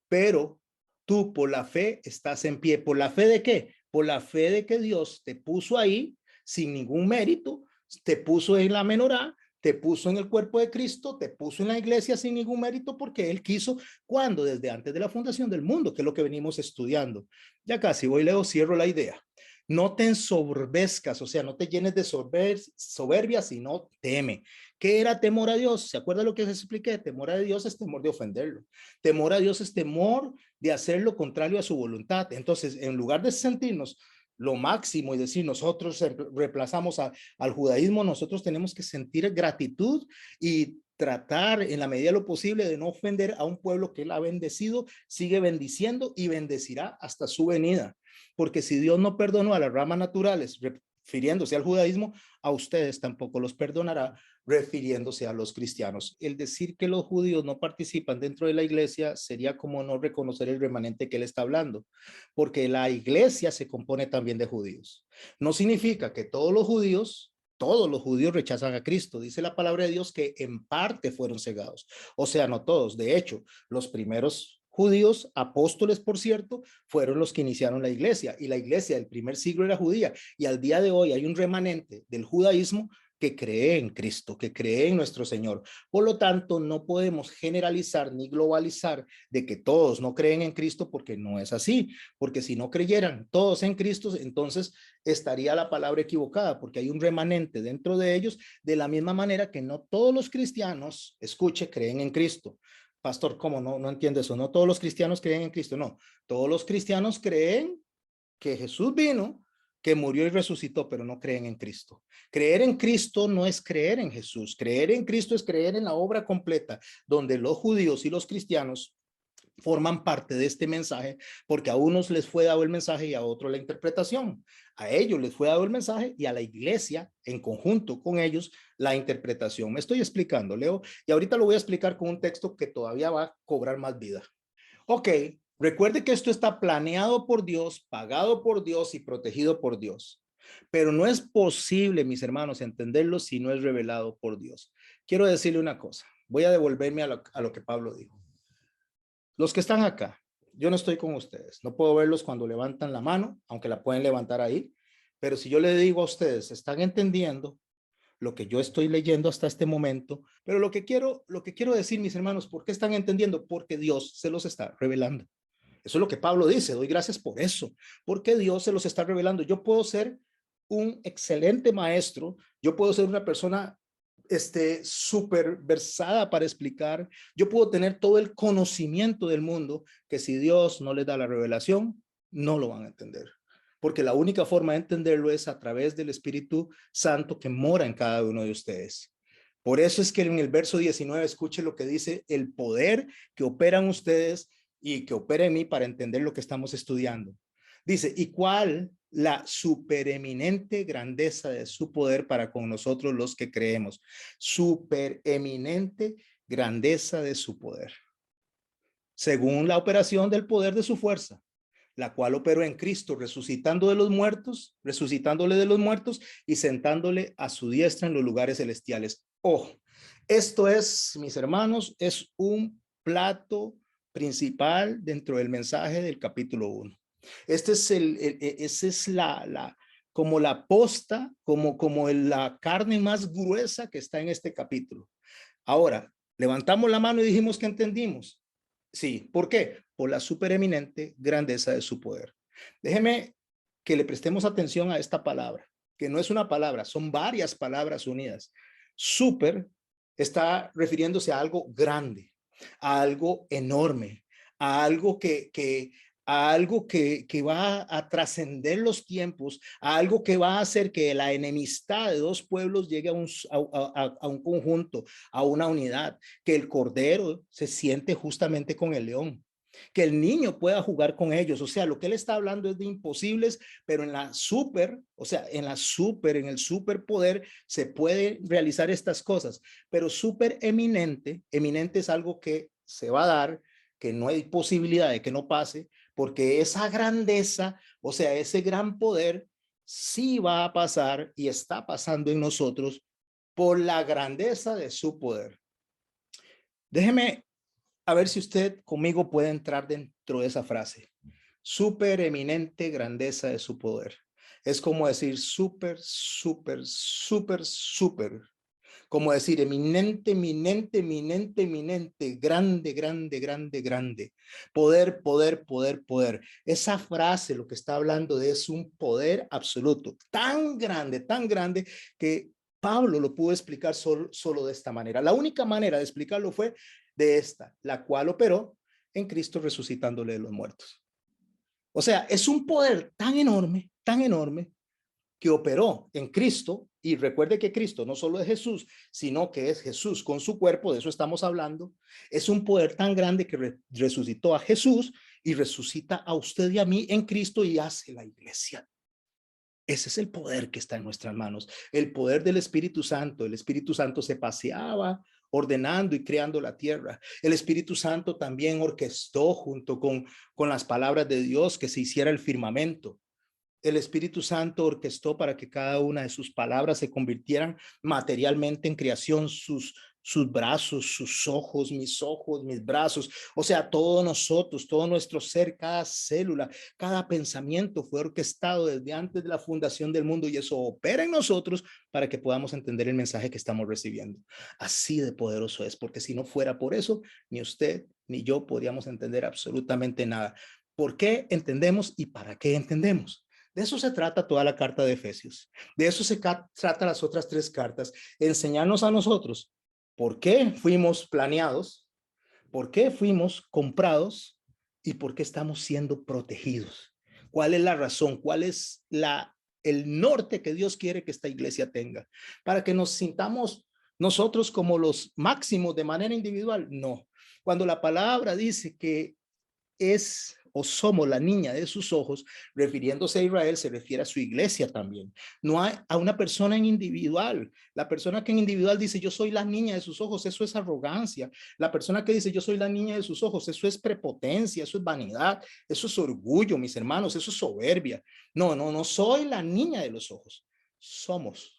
Pero tú por la fe estás en pie. ¿Por la fe de qué? Por la fe de que Dios te puso ahí sin ningún mérito, te puso en la menorá, te puso en el cuerpo de Cristo, te puso en la iglesia sin ningún mérito, porque Él quiso. ¿Cuándo? Desde antes de la fundación del mundo, que es lo que venimos estudiando. Ya casi voy, Leo, cierro la idea. No te ensoberbezcas, o sea, no te llenes de soberbia, sino teme. ¿Qué era temor a Dios? ¿Se acuerda lo que les expliqué? Temor a Dios es temor de ofenderlo. Temor a Dios es temor de hacer lo contrario a su voluntad. Entonces, en lugar de sentirnos lo máximo y decir nosotros reemplazamos al judaísmo, nosotros tenemos que sentir gratitud y tratar en la medida de lo posible de no ofender a un pueblo que Él ha bendecido, sigue bendiciendo y bendecirá hasta su venida. Porque si Dios no perdonó a las ramas naturales, refiriéndose al judaísmo, a ustedes tampoco los perdonará, refiriéndose a los cristianos. El decir que los judíos no participan dentro de la iglesia sería como no reconocer el remanente que él está hablando, porque la iglesia se compone también de judíos. No significa que todos los judíos rechazan a Cristo. Dice la palabra de Dios que en parte fueron cegados. O sea, no todos. De hecho, los primeros judíos, apóstoles, por cierto, fueron los que iniciaron la iglesia, y la iglesia del primer siglo era judía, y al día de hoy hay un remanente del judaísmo que cree en Cristo, que cree en nuestro Señor. Por lo tanto, no podemos generalizar ni globalizar de que todos no creen en Cristo, porque no es así, porque si no creyeran todos en Cristo, entonces estaría la palabra equivocada, porque hay un remanente dentro de ellos, de la misma manera que no todos los cristianos, escuche, creen en Cristo. Pastor, ¿cómo? No entiende eso. No todos los cristianos creen en Cristo. No, todos los cristianos creen que Jesús vino, que murió y resucitó, pero no creen en Cristo. Creer en Cristo no es creer en Jesús. Creer en Cristo es creer en la obra completa, donde los judíos y los cristianos forman parte de este mensaje, porque a unos les fue dado el mensaje y a otros la interpretación. A ellos les fue dado el mensaje y a la iglesia, en conjunto con ellos, la interpretación. Me estoy explicando, Leo, y ahorita lo voy a explicar con un texto que todavía va a cobrar más vida. Ok, recuerde que esto está planeado por Dios, pagado por Dios y protegido por Dios. Pero no es posible, mis hermanos, entenderlo si no es revelado por Dios. Quiero decirle una cosa. Voy a devolverme a lo que Pablo dijo. Los que están acá, yo no estoy con ustedes. No puedo verlos cuando levantan la mano, aunque la pueden levantar ahí. Pero si yo le digo a ustedes, ¿están entendiendo lo que yo estoy leyendo hasta este momento? Pero lo que quiero decir, mis hermanos, ¿por qué están entendiendo? Porque Dios se los está revelando. Eso es lo que Pablo dice. Doy gracias por eso, porque Dios se los está revelando. Yo puedo ser un excelente maestro, yo puedo ser una persona súper versada para explicar, yo puedo tener todo el conocimiento del mundo, que si Dios no les da la revelación, no lo van a entender. Porque la única forma de entenderlo es a través del Espíritu Santo que mora en cada uno de ustedes. Por eso es que en el verso 19, escuche lo que dice: el poder que operan ustedes y que opera en mí para entender lo que estamos estudiando. Dice: ¿y cuál la supereminente grandeza de su poder para con nosotros los que creemos? Supereminente grandeza de su poder, según la operación del poder de su fuerza, la cual operó en Cristo, resucitándole de los muertos y sentándole a su diestra en los lugares celestiales. Oh, esto es, mis hermanos, es un plato principal dentro del mensaje del capítulo 1. Este es esa es como la posta, como la carne más gruesa que está en este capítulo. Ahora, levantamos la mano y dijimos que entendimos. Sí, ¿por qué? Por la supereminente grandeza de su poder. Déjeme que le prestemos atención a esta palabra, que no es una palabra, son varias palabras unidas. Super está refiriéndose a algo grande, a algo enorme, a algo que va a trascender los tiempos, a algo que va a hacer que la enemistad de dos pueblos llegue a un conjunto, a una unidad, que el cordero se siente justamente con el león, que el niño pueda jugar con ellos. O sea, lo que él está hablando es de imposibles, pero en la super, o sea, en el superpoder se puede realizar estas cosas, pero super eminente es algo que se va a dar, que no hay posibilidad de que no pase, porque esa grandeza, o sea, ese gran poder sí va a pasar y está pasando en nosotros por la grandeza de su poder. Déjeme a ver si usted conmigo puede entrar dentro de esa frase. Super eminente grandeza de su poder. Es como decir súper, súper, súper, súper. Como decir eminente, eminente, eminente, eminente, grande, grande, grande, grande. Poder, poder, poder, poder. Esa frase lo que está hablando de es un poder absoluto, tan grande que Pablo lo pudo explicar solo de esta manera. La única manera de explicarlo fue de esta, la cual operó en Cristo resucitándole de los muertos. O sea, es un poder tan enorme, que operó en Cristo, y recuerde que Cristo no solo es Jesús, sino que es Jesús con su cuerpo, de eso estamos hablando. Es un poder tan grande que resucitó a Jesús y resucita a usted y a mí en Cristo y hace la iglesia. Ese es el poder que está en nuestras manos, el poder del Espíritu Santo. El Espíritu Santo se paseaba ordenando y creando la tierra. El Espíritu Santo también orquestó junto con las palabras de Dios que se hiciera el firmamento. El Espíritu Santo orquestó para que cada una de sus palabras se convirtieran materialmente en creación, sus brazos, sus ojos, mis brazos, o sea, todos nosotros, todo nuestro ser, cada célula, cada pensamiento fue orquestado desde antes de la fundación del mundo y eso opera en nosotros para que podamos entender el mensaje que estamos recibiendo. Así de poderoso es, porque si no fuera por eso, ni usted ni yo podríamos entender absolutamente nada. ¿Por qué entendemos y para qué entendemos? De eso se trata toda la carta de Efesios. De eso se trata las otras tres cartas. Enseñarnos a nosotros por qué fuimos planeados, por qué fuimos comprados y por qué estamos siendo protegidos. ¿Cuál es la razón? ¿Cuál es el norte que Dios quiere que esta iglesia tenga? Para que nos sintamos nosotros como los máximos de manera individual. No. Cuando la palabra dice que es o somos la niña de sus ojos, refiriéndose a Israel, se refiere a su iglesia también. No a una persona en individual. La persona que en individual dice yo soy la niña de sus ojos, eso es arrogancia. La persona que dice yo soy la niña de sus ojos, eso es prepotencia, eso es vanidad, eso es orgullo, mis hermanos, eso es soberbia. No soy la niña de los ojos. Somos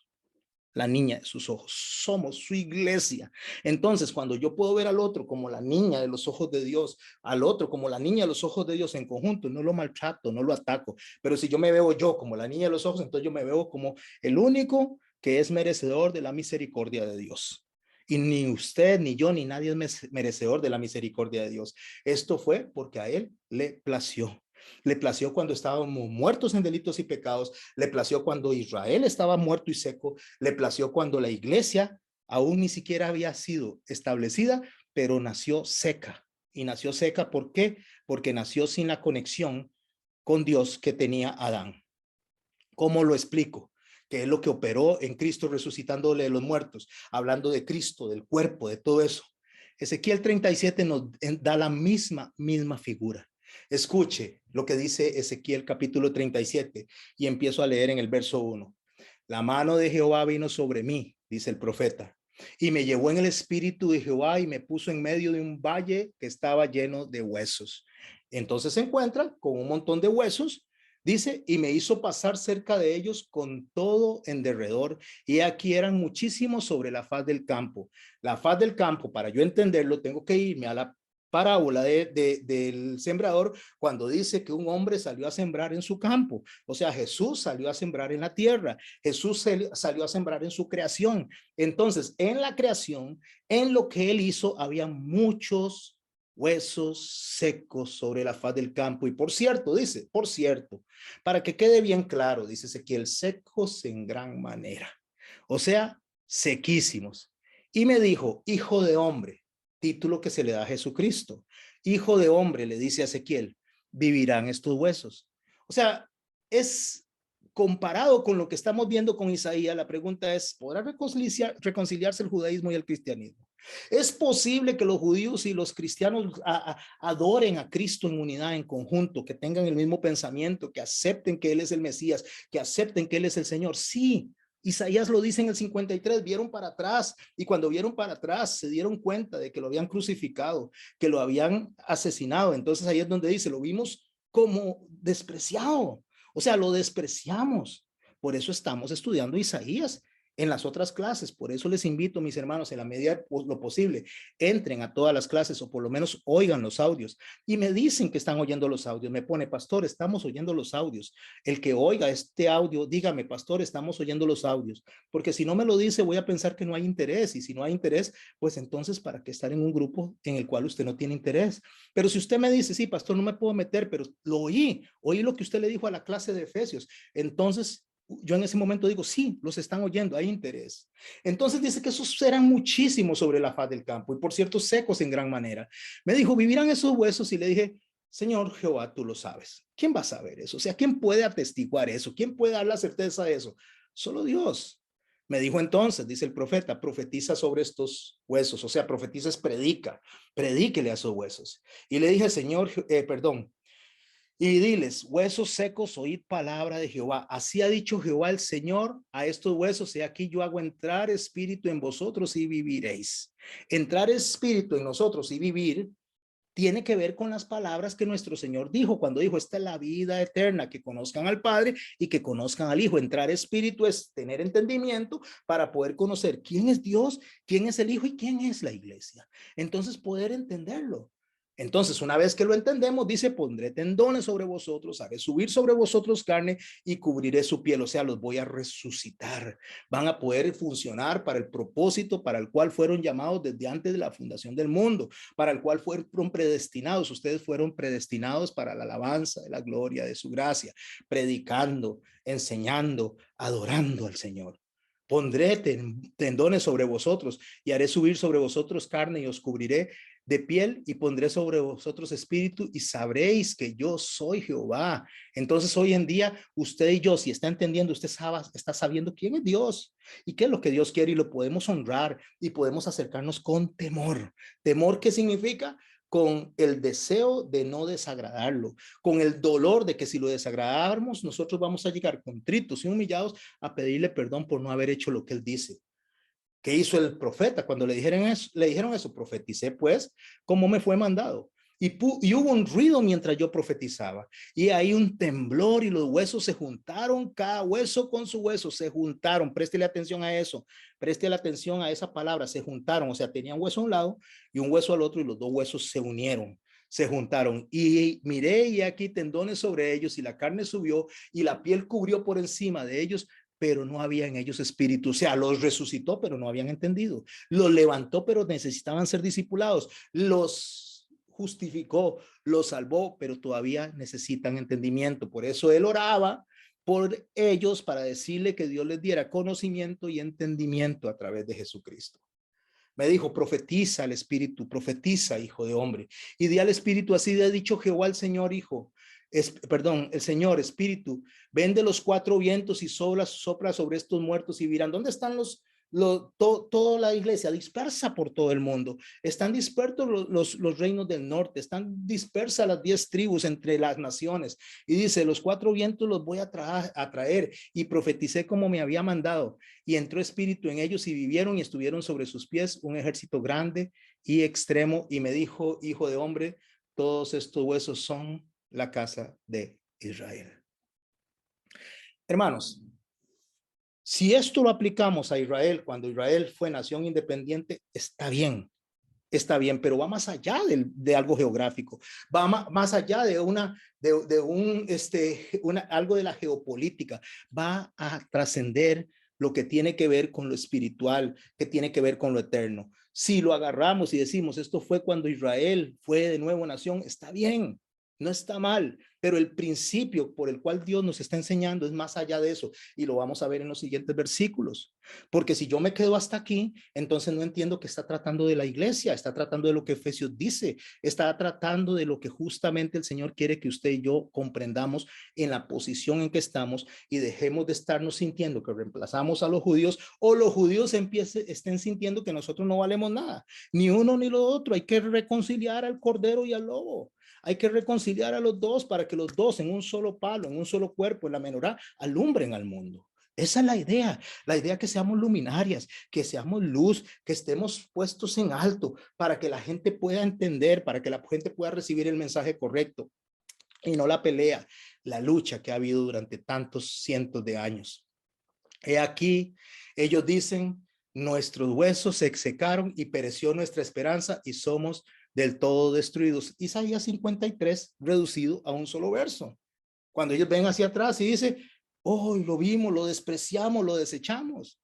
la niña de sus ojos, somos su iglesia. Entonces, cuando yo puedo ver al otro como la niña de los ojos de Dios, al otro como la niña de los ojos de Dios en conjunto, no lo maltrato, no lo ataco, pero si yo me veo yo como la niña de los ojos, entonces yo me veo como el único que es merecedor de la misericordia de Dios. Y ni usted, ni yo, ni nadie es merecedor de la misericordia de Dios. Esto fue porque a él le plació. Le plació cuando estábamos muertos en delitos y pecados, le plació cuando Israel estaba muerto y seco, le plació cuando la iglesia aún ni siquiera había sido establecida, pero nació seca. Y nació seca, ¿por qué? Porque nació sin la conexión con Dios que tenía Adán. ¿Cómo lo explico? Que es lo que operó en Cristo resucitándole de los muertos, hablando de Cristo, del cuerpo, de todo eso. Ezequiel 37 nos da la misma figura. Escuche lo que dice Ezequiel capítulo 37 y empiezo a leer en el verso 1. La mano de Jehová vino sobre mí, dice el profeta, Y me llevó en el espíritu de Jehová y me puso en medio de un valle que estaba lleno de huesos. Entonces se encuentra con un montón de huesos, dice, y me hizo pasar cerca de ellos con todo en derredor. Y aquí eran muchísimos sobre la faz del campo. La faz del campo, para yo entenderlo, tengo que irme a la parábola del sembrador, cuando dice que un hombre salió a sembrar en su campo. O sea, Jesús salió a sembrar en la tierra. Jesús salió a sembrar en su creación. Entonces, en la creación, en lo que él hizo, había muchos huesos secos sobre la faz del campo. Y por cierto, dice, por cierto, para que quede bien claro, dice Ezequiel, secos en gran manera. O sea, sequísimos. Y me dijo, hijo de hombre, título que se le da a Jesucristo. Hijo de hombre, le dice a Ezequiel, vivirán estos huesos. O sea, es comparado con lo que estamos viendo con Isaías. La pregunta es, ¿podrá reconciliarse el judaísmo y el cristianismo? ¿Es posible que los judíos y los cristianos adoren a Cristo en unidad, en conjunto, que tengan el mismo pensamiento, que acepten que Él es el Mesías, que acepten que Él es el Señor? Sí. Isaías lo dice en el 53, vieron para atrás y cuando vieron para atrás se dieron cuenta de que lo habían crucificado, que lo habían asesinado. Entonces ahí es donde dice, lo vimos como despreciado, o sea, lo despreciamos. Por eso estamos estudiando Isaías en las otras clases. Por eso les invito, mis hermanos, en la medida de lo posible, entren a todas las clases o por lo menos oigan los audios. Y me dicen que están oyendo los audios. Me pone, pastor, estamos oyendo los audios. El que oiga este audio, dígame, pastor, estamos oyendo los audios. Porque si no me lo dice, voy a pensar que no hay interés. Y si no hay interés, pues entonces, ¿para qué estar en un grupo en el cual usted no tiene interés? Pero si usted me dice, sí, pastor, no me puedo meter, pero lo oí lo que usted le dijo a la clase de Efesios. Entonces, yo en ese momento digo, sí, los están oyendo, hay interés. Entonces dice que esos eran muchísimos sobre la faz del campo y por cierto secos en gran manera. Me dijo, ¿vivirán esos huesos? Y le dije, Señor Jehová, tú lo sabes. ¿Quién va a saber eso? O sea, ¿quién puede atestiguar eso? ¿Quién puede dar la certeza de eso? Solo Dios. Me dijo entonces, dice el profeta, profetiza sobre estos huesos. O sea, profetiza es predica, predíquele a esos huesos. Y le dije, Señor, perdón, y diles, huesos secos, oíd palabra de Jehová. Así ha dicho Jehová el Señor a estos huesos, he aquí yo hago entrar espíritu en vosotros y viviréis. Entrar espíritu en nosotros y vivir tiene que ver con las palabras que nuestro Señor dijo cuando dijo, esta es la vida eterna, que conozcan al Padre y que conozcan al Hijo. Entrar espíritu es tener entendimiento para poder conocer quién es Dios, quién es el Hijo y quién es la iglesia. Entonces poder entenderlo. Entonces, una vez que lo entendemos, dice, pondré tendones sobre vosotros, haré subir sobre vosotros carne y cubriré su piel. O sea, los voy a resucitar. Van a poder funcionar para el propósito para el cual fueron llamados desde antes de la fundación del mundo, para el cual fueron predestinados. Ustedes fueron predestinados para la alabanza de la gloria de su gracia, predicando, enseñando, adorando al Señor. Pondré tendones sobre vosotros y haré subir sobre vosotros carne y os cubriré de piel y pondré sobre vosotros espíritu y sabréis que yo soy Jehová. Entonces hoy en día usted y yo, si está entendiendo, usted está sabiendo quién es Dios y qué es lo que Dios quiere y lo podemos honrar y podemos acercarnos con temor. ¿Temor qué significa? Con el deseo de no desagradarlo, con el dolor de que si lo desagradamos, nosotros vamos a llegar contritos y humillados a pedirle perdón por no haber hecho lo que él dice. ¿Qué hizo el profeta cuando le dijeron eso? Profeticé pues como me fue mandado. Y hubo un ruido mientras yo profetizaba. Y hay un temblor y los huesos se juntaron, cada hueso con su hueso se juntaron. Préstele atención a eso. Préstele atención a esa palabra, se juntaron. O sea, tenían hueso a un lado y un hueso al otro y los dos huesos se unieron. Se juntaron y miré y aquí tendones sobre ellos y la carne subió y la piel cubrió por encima de ellos, pero no había en ellos espíritu. O sea, los resucitó, pero no habían entendido. Los levantó, pero necesitaban ser discipulados. Los justificó, los salvó, pero todavía necesitan entendimiento. Por eso él oraba por ellos para decirle que Dios les diera conocimiento y entendimiento a través de Jesucristo. Me dijo, profetiza al espíritu, profetiza, hijo de hombre. Y di al espíritu, así ha dicho Jehová el Señor, hijo. El Señor, espíritu, ven de los cuatro vientos y sopla sobre estos muertos y dirán, ¿dónde están los toda la iglesia dispersa por todo el mundo. Están dispersos los reinos del norte, están dispersas las 10 tribus entre las naciones. Y dice, los 4 vientos los voy a traer, y profeticé como me había mandado. Y entró espíritu en ellos y vivieron y estuvieron sobre sus pies un ejército grande y extremo. Y me dijo, hijo de hombre, todos estos huesos son la casa de Israel. Hermanos, si esto lo aplicamos a Israel cuando Israel fue nación independiente, está bien, pero va más allá de algo geográfico, va más allá de algo de la geopolítica, va a trascender lo que tiene que ver con lo espiritual, que tiene que ver con lo eterno. Si lo agarramos y decimos, esto fue cuando Israel fue de nuevo nación, está bien, no está mal, pero el principio por el cual Dios nos está enseñando es más allá de eso, y lo vamos a ver en los siguientes versículos. Porque si yo me quedo hasta aquí, entonces no entiendo que está tratando de la iglesia, está tratando de lo que Efesios dice, está tratando de lo que justamente el Señor quiere que usted y yo comprendamos en la posición en que estamos, y dejemos de estarnos sintiendo que reemplazamos a los judíos, o los judíos estén sintiendo que nosotros no valemos nada, ni uno ni lo otro. Hay que reconciliar al cordero y al lobo. Hay que reconciliar a los dos para que los dos en un solo palo, en un solo cuerpo, en la menorá, alumbren al mundo. Esa es la idea que seamos luminarias, que seamos luz, que estemos puestos en alto para que la gente pueda entender, para que la gente pueda recibir el mensaje correcto y no la pelea, la lucha que ha habido durante tantos cientos de años. He aquí, ellos dicen, nuestros huesos se secaron y pereció nuestra esperanza y somos del todo destruidos. Isaías 53 reducido a un solo verso. Cuando ellos ven hacia atrás y dicen, oh, lo vimos, lo despreciamos, lo desechamos.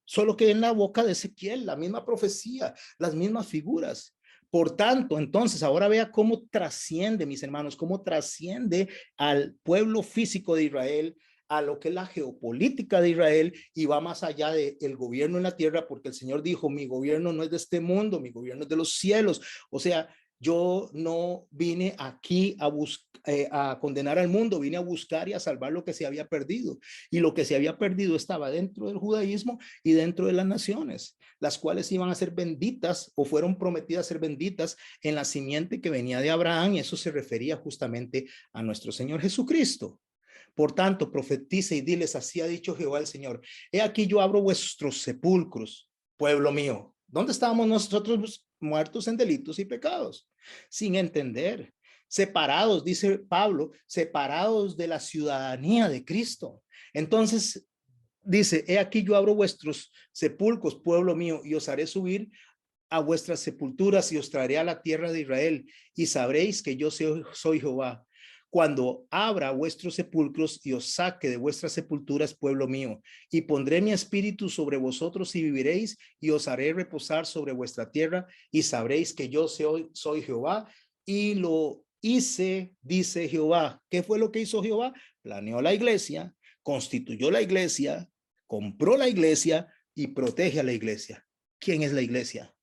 Solo que en la boca de Ezequiel, la misma profecía, las mismas figuras. Por tanto, entonces, ahora vea cómo trasciende, mis hermanos, cómo trasciende al pueblo físico de Israel, a lo que es la geopolítica de Israel, y va más allá del gobierno en la tierra, porque el Señor dijo, mi gobierno no es de este mundo, mi gobierno es de los cielos. O sea, yo no vine aquí a condenar al mundo, vine a buscar y a salvar lo que se había perdido. Y lo que se había perdido estaba dentro del judaísmo y dentro de las naciones, las cuales iban a ser benditas o fueron prometidas ser benditas en la simiente que venía de Abraham, y eso se refería justamente a nuestro Señor Jesucristo. Por tanto, profetice y diles, así ha dicho Jehová el Señor, he aquí yo abro vuestros sepulcros, pueblo mío. ¿Dónde estábamos nosotros muertos en delitos y pecados? Sin entender, separados, dice Pablo, separados de la ciudadanía de Cristo. Entonces, dice, he aquí yo abro vuestros sepulcros, pueblo mío, y os haré subir a vuestras sepulturas y os traeré a la tierra de Israel, y sabréis que yo soy Jehová. Cuando abra vuestros sepulcros y os saque de vuestras sepulturas, pueblo mío, y pondré mi espíritu sobre vosotros y viviréis, y os haré reposar sobre vuestra tierra, y sabréis que yo soy Jehová, y lo hice, dice Jehová. ¿Qué fue lo que hizo Jehová? Planeó la iglesia, constituyó la iglesia, compró la iglesia y protege a la iglesia. ¿Quién es la iglesia?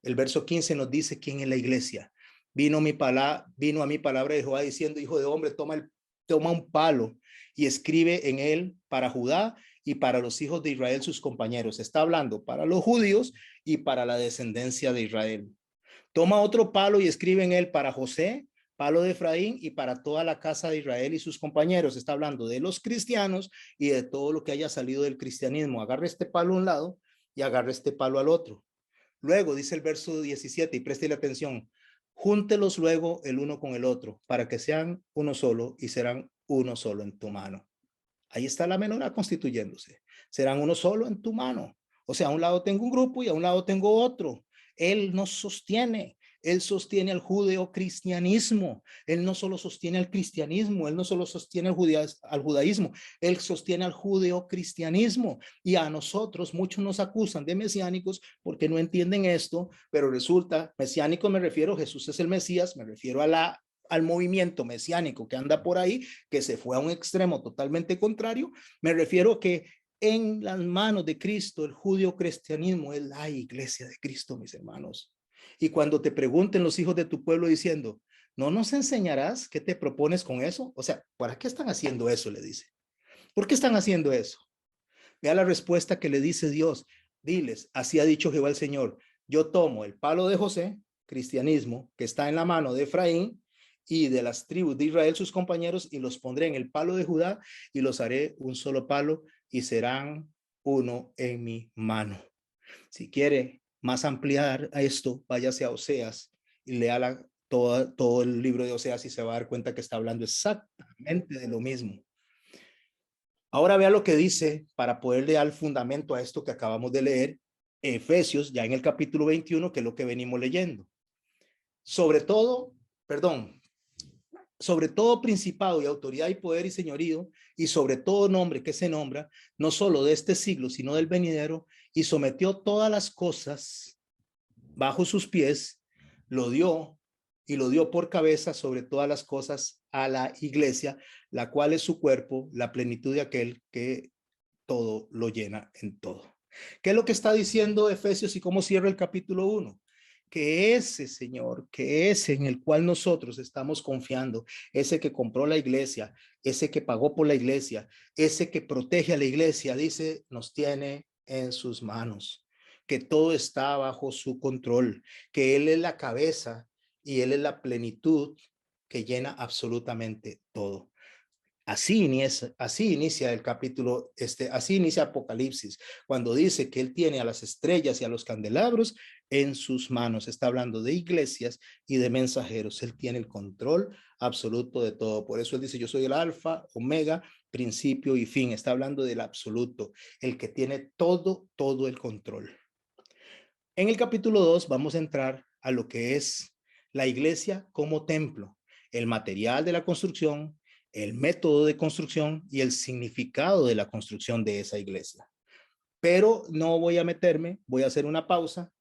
El verso 15 nos dice quién es la iglesia. Vino a mi palabra de Jehová diciendo, hijo de hombre, toma un palo y escribe en él para Judá y para los hijos de Israel sus compañeros. Está hablando para los judíos y para la descendencia de Israel. Toma otro palo y escribe en él para José, palo de Efraín, y para toda la casa de Israel y sus compañeros. Está hablando de los cristianos y de todo lo que haya salido del cristianismo. Agarre este palo a un lado y agarre este palo al otro. Luego dice el verso 17, y preste atención, júntelos luego el uno con el otro para que sean uno solo y serán uno solo en tu mano. Ahí está la menorá constituyéndose. Serán uno solo en tu mano. O sea, a un lado tengo un grupo y a un lado tengo otro. Él nos sostiene. Él sostiene al judeocristianismo. Él no solo sostiene al cristianismo, él no solo sostiene al judaísmo, él sostiene al judeocristianismo. Y a nosotros, muchos nos acusan de mesiánicos porque no entienden esto, pero resulta, mesiánico me refiero, Jesús es el Mesías, me refiero al movimiento mesiánico que anda por ahí, que se fue a un extremo totalmente contrario. Me refiero que en las manos de Cristo, el judeocristianismo es la iglesia de Cristo, mis hermanos. Y cuando te pregunten los hijos de tu pueblo diciendo, ¿no nos enseñarás qué te propones con eso? O sea, ¿para qué están haciendo eso? Le dice. ¿Por qué están haciendo eso? Vea la respuesta que le dice Dios. Diles, así ha dicho Jehová el Señor, yo tomo el palo de José, cristianismo, que está en la mano de Efraín y de las tribus de Israel, sus compañeros, y los pondré en el palo de Judá y los haré un solo palo y serán uno en mi mano. Si quiere más ampliar a esto, váyase a Oseas y lea todo el libro de Oseas y se va a dar cuenta que está hablando exactamente de lo mismo. Ahora vea lo que dice para poder dar fundamento a esto que acabamos de leer, Efesios, ya en el capítulo 21, que es lo que venimos leyendo. Sobre todo principado y autoridad y poder y señorío, y sobre todo nombre que se nombra, no solo de este siglo, sino del venidero, y sometió todas las cosas bajo sus pies, lo dio por cabeza sobre todas las cosas a la iglesia, la cual es su cuerpo, la plenitud de aquel que todo lo llena en todo. ¿Qué es lo que está diciendo Efesios y cómo cierra el capítulo 1? Que ese Señor, que ese en el cual nosotros estamos confiando, ese que compró la iglesia, ese que pagó por la iglesia, ese que protege a la iglesia, dice, nos tiene en sus manos, que todo está bajo su control, que Él es la cabeza y Él es la plenitud que llena absolutamente todo. Así inicia el capítulo, así inicia Apocalipsis, cuando dice que Él tiene a las estrellas y a los candelabros en sus manos. Está hablando de iglesias y de mensajeros. Él tiene el control absoluto de todo. Por eso Él dice, yo soy el alfa, omega, principio y fin. Está hablando del absoluto, el que tiene todo el control. En el capítulo 2 vamos a entrar a lo que es la iglesia como templo, el material de la construcción, el método de construcción y el significado de la construcción de esa iglesia. Pero no voy a meterme, voy a hacer una pausa,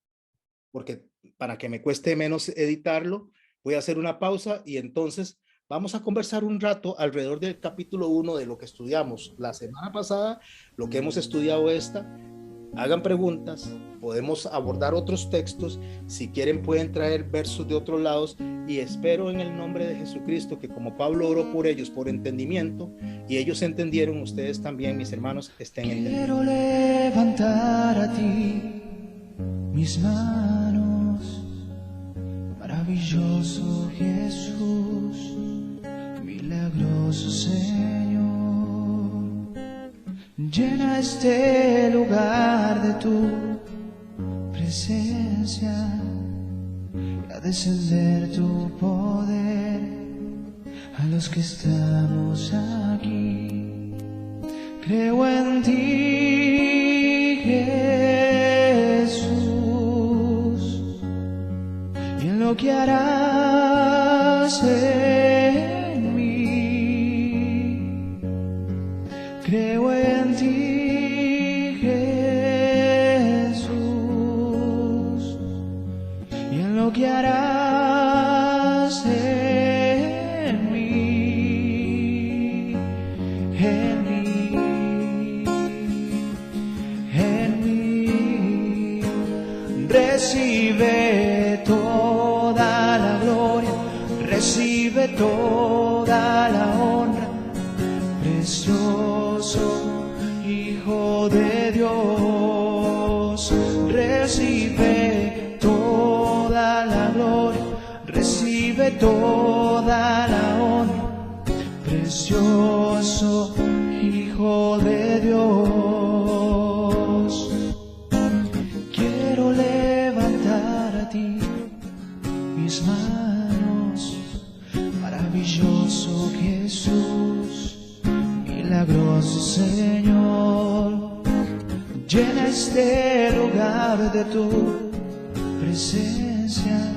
porque para que me cueste menos editarlo, voy a hacer una pausa y entonces vamos a conversar un rato alrededor del capítulo 1 de lo que estudiamos la semana pasada, lo que hemos estudiado esta. Hagan preguntas, podemos abordar otros textos, si quieren pueden traer versos de otros lados y espero en el nombre de Jesucristo que como Pablo oró por ellos por entendimiento y ellos entendieron, ustedes también, mis hermanos, estén entendiendo. Quiero levantar a ti mis manos, maravilloso Jesús, milagroso Señor. Llena este lugar de tu presencia y a descender tu poder a los que estamos aquí. Creo en ti, Jesús, y en lo que harás en mí. Creo en ti, Jesús, y en lo que harás en mí, en mí, en mí. Recibe toda la gloria, recibe toda la honra, precioso Hijo de Dios. Recibe toda la gloria, recibe toda la honra, precioso Hijo de Dios. Quiero levantar a ti mis manos, maravilloso Jesús, milagroso Señor. Llena este lugar de tu presencia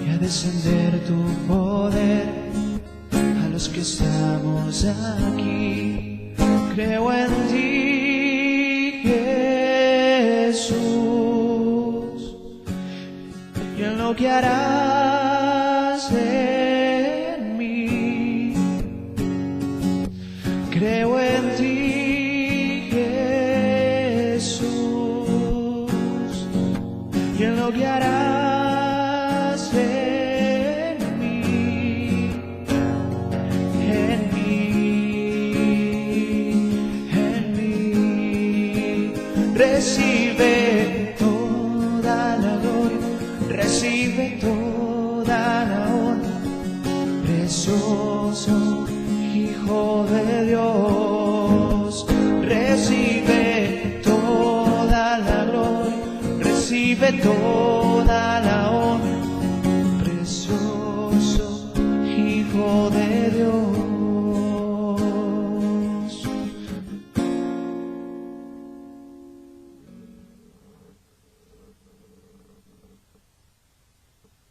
y a descender tu poder a los que estamos aquí. Creo en ti, Jesús, y en lo que harás en mí. Creo en ti, Jesús, y en lo que harás en mí, en mí, en mí. recibe toda la gloria, recibe toda la honra, precioso Hijo de Dios, recibe toda la gloria, recibe toda